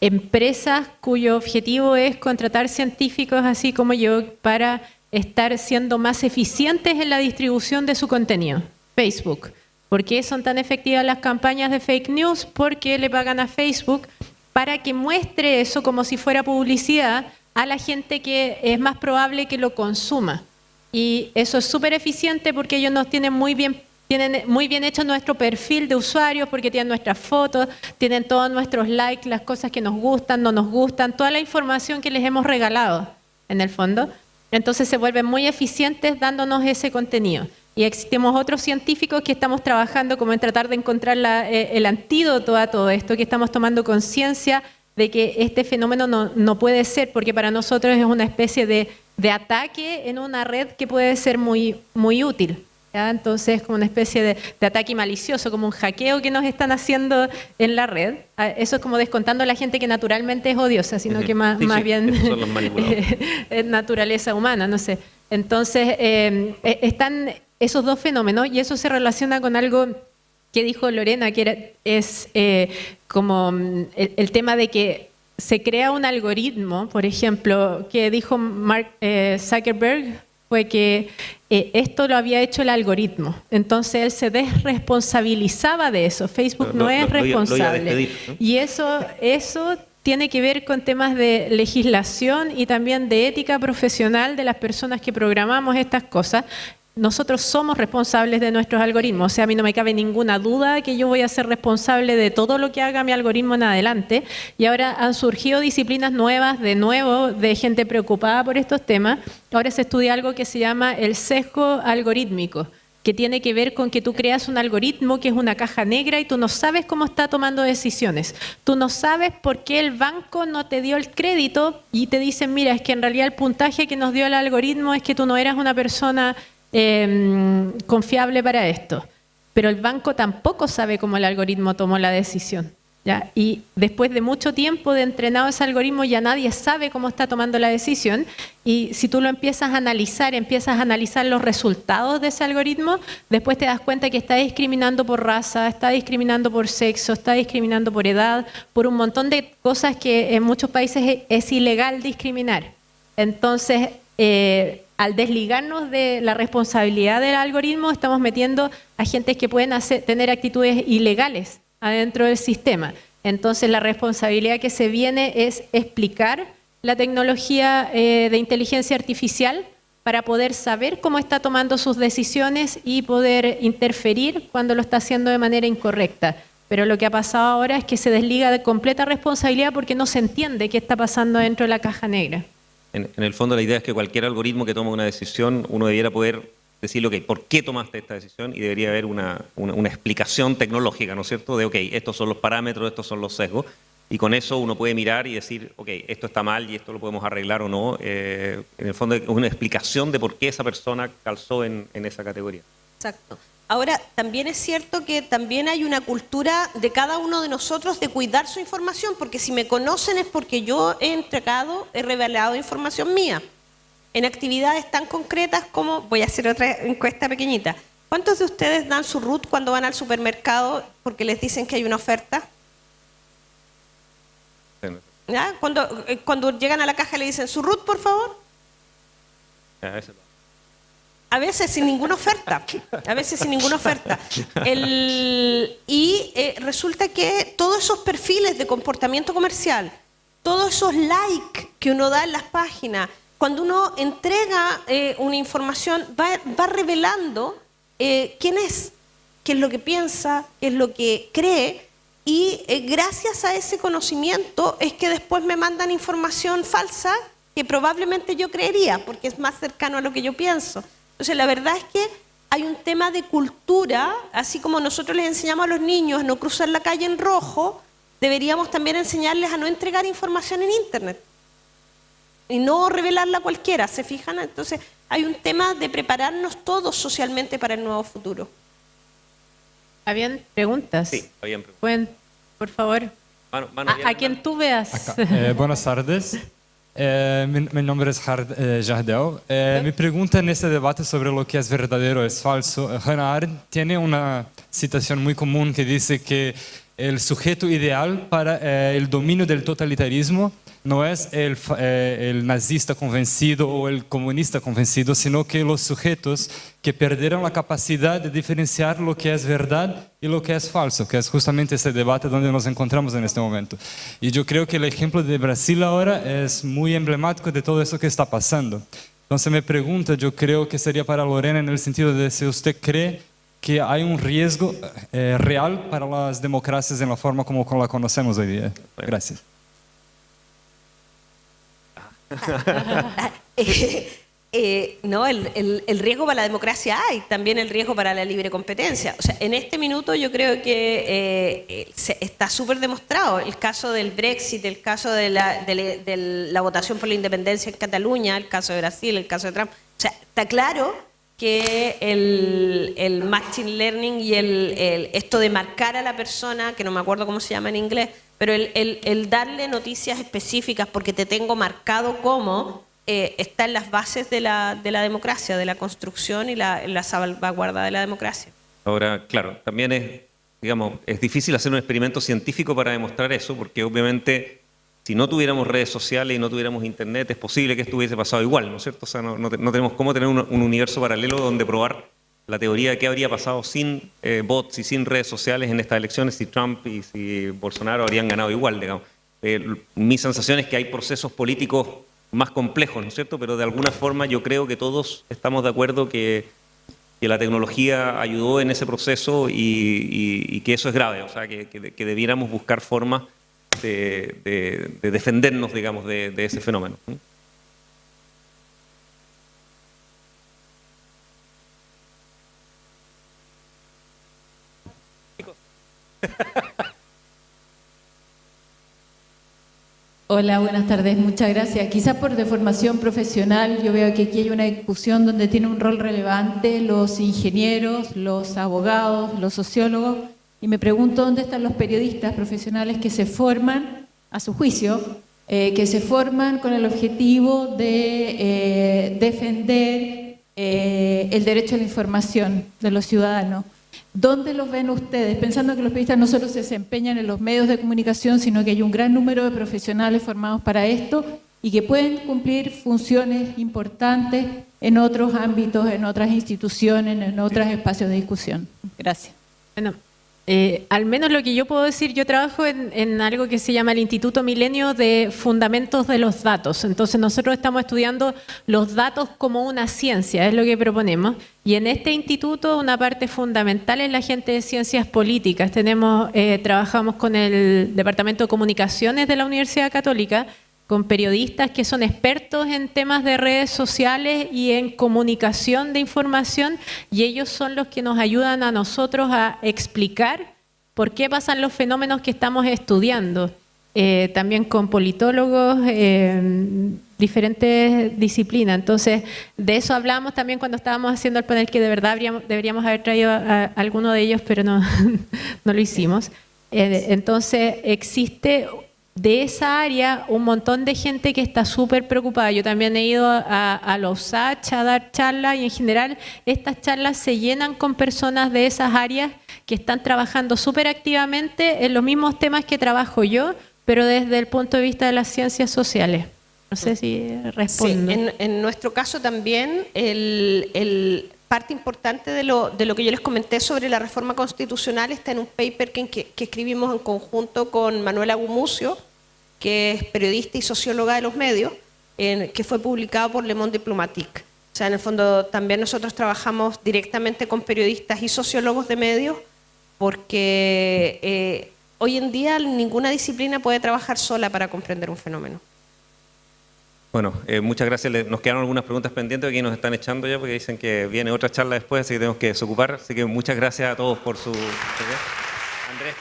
[SPEAKER 2] empresas cuyo objetivo es contratar científicos así como yo para estar siendo más eficientes en la distribución de su contenido. Facebook. ¿Por qué son tan efectivas las campañas de fake news? Porque le pagan a Facebook para que muestre eso como si fuera publicidad a la gente que es más probable que lo consuma. Y eso es súper eficiente porque ellos nos tienen muy bien hecho nuestro perfil de usuarios, porque tienen nuestras fotos, tienen todos nuestros likes, las cosas que nos gustan, no nos gustan, toda la información que les hemos regalado, en el fondo. Entonces se vuelven muy eficientes dándonos ese contenido. Y existimos otros científicos que estamos trabajando como en tratar de encontrar el antídoto a todo esto, que estamos tomando conciencia de que este fenómeno no puede ser, porque para nosotros es una especie de ataque en una red que puede ser muy, muy útil. ¿Ya? Entonces, como una especie de ataque malicioso, como un hackeo que nos están haciendo en la red. Eso es como descontando a la gente que naturalmente es odiosa, sino que más bien es naturaleza humana, no sé. Entonces, están esos dos fenómenos y eso se relaciona con algo que dijo Lorena, que es como el tema de que se crea un algoritmo, por ejemplo, que dijo Mark Zuckerberg, fue que esto lo había hecho el algoritmo. Entonces él se desresponsabilizaba de eso. Facebook no es responsable. Y eso tiene que ver con temas de legislación y también de ética profesional de las personas que programamos estas cosas. Nosotros somos responsables de nuestros algoritmos. O sea, a mí no me cabe ninguna duda que yo voy a ser responsable de todo lo que haga mi algoritmo en adelante. Y ahora han surgido disciplinas nuevas, de nuevo, de gente preocupada por estos temas. Ahora se estudia algo que se llama el sesgo algorítmico, que tiene que ver con que tú creas un algoritmo que es una caja negra y tú no sabes cómo está tomando decisiones. Tú no sabes por qué el banco no te dio el crédito y te dicen, mira, es que en realidad el puntaje que nos dio el algoritmo es que tú no eras una persona confiable para esto. Pero el banco tampoco sabe cómo el algoritmo tomó la decisión. ¿ya? Y después de mucho tiempo de entrenado ese algoritmo, ya nadie sabe cómo está tomando la decisión. Y si tú lo empiezas a analizar los resultados de ese algoritmo, después te das cuenta que está discriminando por raza, está discriminando por sexo, está discriminando por edad, por un montón de cosas que en muchos países es ilegal discriminar. Entonces, al desligarnos de la responsabilidad del algoritmo, estamos metiendo a agentes que pueden tener actitudes ilegales adentro del sistema. Entonces, la responsabilidad que se viene es explicar la tecnología de inteligencia artificial para poder saber cómo está tomando sus decisiones y poder interferir cuando lo está haciendo de manera incorrecta. Pero lo que ha pasado ahora es que se desliga de completa responsabilidad porque no se entiende qué está pasando dentro de la caja negra.
[SPEAKER 1] En el fondo la idea es que cualquier algoritmo que toma una decisión, uno debiera poder decirle, ok, ¿por qué tomaste esta decisión? Y debería haber una explicación tecnológica, ¿no es cierto? De, ok, estos son los parámetros, estos son los sesgos. Y con eso uno puede mirar y decir, ok, esto está mal y esto lo podemos arreglar o no. En el fondo es una explicación de por qué esa persona calzó en esa categoría.
[SPEAKER 3] Exacto. Ahora, también es cierto que también hay una cultura de cada uno de nosotros de cuidar su información, porque si me conocen es porque yo he revelado información mía. En actividades tan concretas como, voy a hacer otra encuesta pequeñita, ¿cuántos de ustedes dan su root cuando van al supermercado porque les dicen que hay una oferta? ¿Ya? Cuando llegan a la caja le dicen, ¿su root, por favor? A veces sin ninguna oferta. A veces sin ninguna oferta. Resulta que todos esos perfiles de comportamiento comercial, todos esos likes que uno da en las páginas, cuando uno entrega una información, va revelando quién es, qué es lo que piensa, qué es lo que cree, y gracias a ese conocimiento es que después me mandan información falsa que probablemente yo creería, porque es más cercano a lo que yo pienso. Entonces, la verdad es que hay un tema de cultura, así como nosotros les enseñamos a los niños a no cruzar la calle en rojo, deberíamos también enseñarles a no entregar información en Internet y no revelarla a cualquiera, ¿se fijan? Entonces, hay un tema de prepararnos todos socialmente para el nuevo futuro.
[SPEAKER 2] ¿Habían preguntas?
[SPEAKER 1] Sí, habían preguntas.
[SPEAKER 2] ¿Pueden, por favor? A quien tú veas.
[SPEAKER 7] Buenas tardes. Mi nombre es Jardel. Mi pregunta en este debate sobre lo que es verdadero o es falso, Hannah Arendt tiene una citación muy común que dice que el sujeto ideal para el dominio del totalitarismo no es el nazista convencido o el comunista convencido, sino que los sujetos que perdieron la capacidad de diferenciar lo que es verdad y lo que es falso, que es justamente ese debate donde nos encontramos en este momento. Y yo creo que el ejemplo de Brasil ahora es muy emblemático de todo eso que está pasando. Entonces me pregunta, yo creo que sería para Lorena en el sentido de si usted cree que hay un riesgo real para las democracias en la forma como la conocemos hoy día. Gracias.
[SPEAKER 3] No, el riesgo para la democracia hay, también el riesgo para la libre competencia. O sea, en este minuto yo creo que está súper demostrado el caso del Brexit, el caso de la votación por la independencia en Cataluña, el caso de Brasil, el caso de Trump. O sea, está claro que el machine learning y esto de marcar a la persona, que no me acuerdo cómo se llama en inglés, pero el darle noticias específicas porque te tengo marcado como está en las bases de la democracia, de la construcción y la salvaguarda de la democracia.
[SPEAKER 1] Ahora, claro, también es difícil hacer un experimento científico para demostrar eso, porque obviamente si no tuviéramos redes sociales y no tuviéramos internet, es posible que esto hubiese pasado igual, ¿no es cierto? O sea, no tenemos cómo tener un universo paralelo donde probar la teoría de qué habría pasado sin bots y sin redes sociales en estas elecciones, si Trump y si Bolsonaro habrían ganado igual, digamos. Mi sensación es que hay procesos políticos más complejos, ¿no es cierto? Pero de alguna forma yo creo que todos estamos de acuerdo que la tecnología ayudó en ese proceso y que eso es grave, o sea, que debiéramos buscar formas de defendernos, digamos, de ese fenómeno.
[SPEAKER 8] Hola, buenas tardes, muchas gracias. Quizás por deformación profesional, yo veo que aquí hay una discusión donde tiene un rol relevante los ingenieros, los abogados, los sociólogos, y me pregunto dónde están los periodistas profesionales que se forman, a su juicio, que se forman con el objetivo de defender el derecho a la información de los ciudadanos. ¿Dónde los ven ustedes? Pensando que los periodistas no solo se desempeñan en los medios de comunicación, sino que hay un gran número de profesionales formados para esto y que pueden cumplir funciones importantes en otros ámbitos, en otras instituciones, en otros espacios de discusión. Gracias.
[SPEAKER 2] Bueno, al menos lo que yo puedo decir, yo trabajo en algo que se llama el Instituto Milenio de Fundamentos de los Datos. Entonces nosotros estamos estudiando los datos como una ciencia, es lo que proponemos. Y en este instituto una parte fundamental es la gente de ciencias políticas. Trabajamos con el Departamento de Comunicaciones de la Universidad Católica, con periodistas que son expertos en temas de redes sociales y en comunicación de información, y ellos son los que nos ayudan a nosotros a explicar por qué pasan los fenómenos que estamos estudiando. También con politólogos, diferentes disciplinas. Entonces, de eso hablamos también cuando estábamos haciendo el panel, que de verdad deberíamos haber traído a alguno de ellos, pero no, no lo hicimos. Entonces, existe de esa área un montón de gente que está súper preocupada. Yo también he ido a los USACH a dar charlas, y en general estas charlas se llenan con personas de esas áreas que están trabajando súper activamente en los mismos temas que trabajo yo, pero desde el punto de vista de las ciencias sociales. No sé si respondo.
[SPEAKER 3] Sí, en nuestro caso también, parte importante de lo que yo les comenté sobre la reforma constitucional está en un paper que escribimos en conjunto con Manuela Gumucio, que es periodista y socióloga de los medios, que fue publicado por Le Monde Diplomatique. O sea, en el fondo también nosotros trabajamos directamente con periodistas y sociólogos de medios, porque hoy en día ninguna disciplina puede trabajar sola para comprender un fenómeno.
[SPEAKER 1] Bueno, muchas gracias. Nos quedaron algunas preguntas pendientes, aquí nos están echando ya porque dicen que viene otra charla después, así que tenemos que desocupar. Así que muchas gracias a todos por su... Andrés.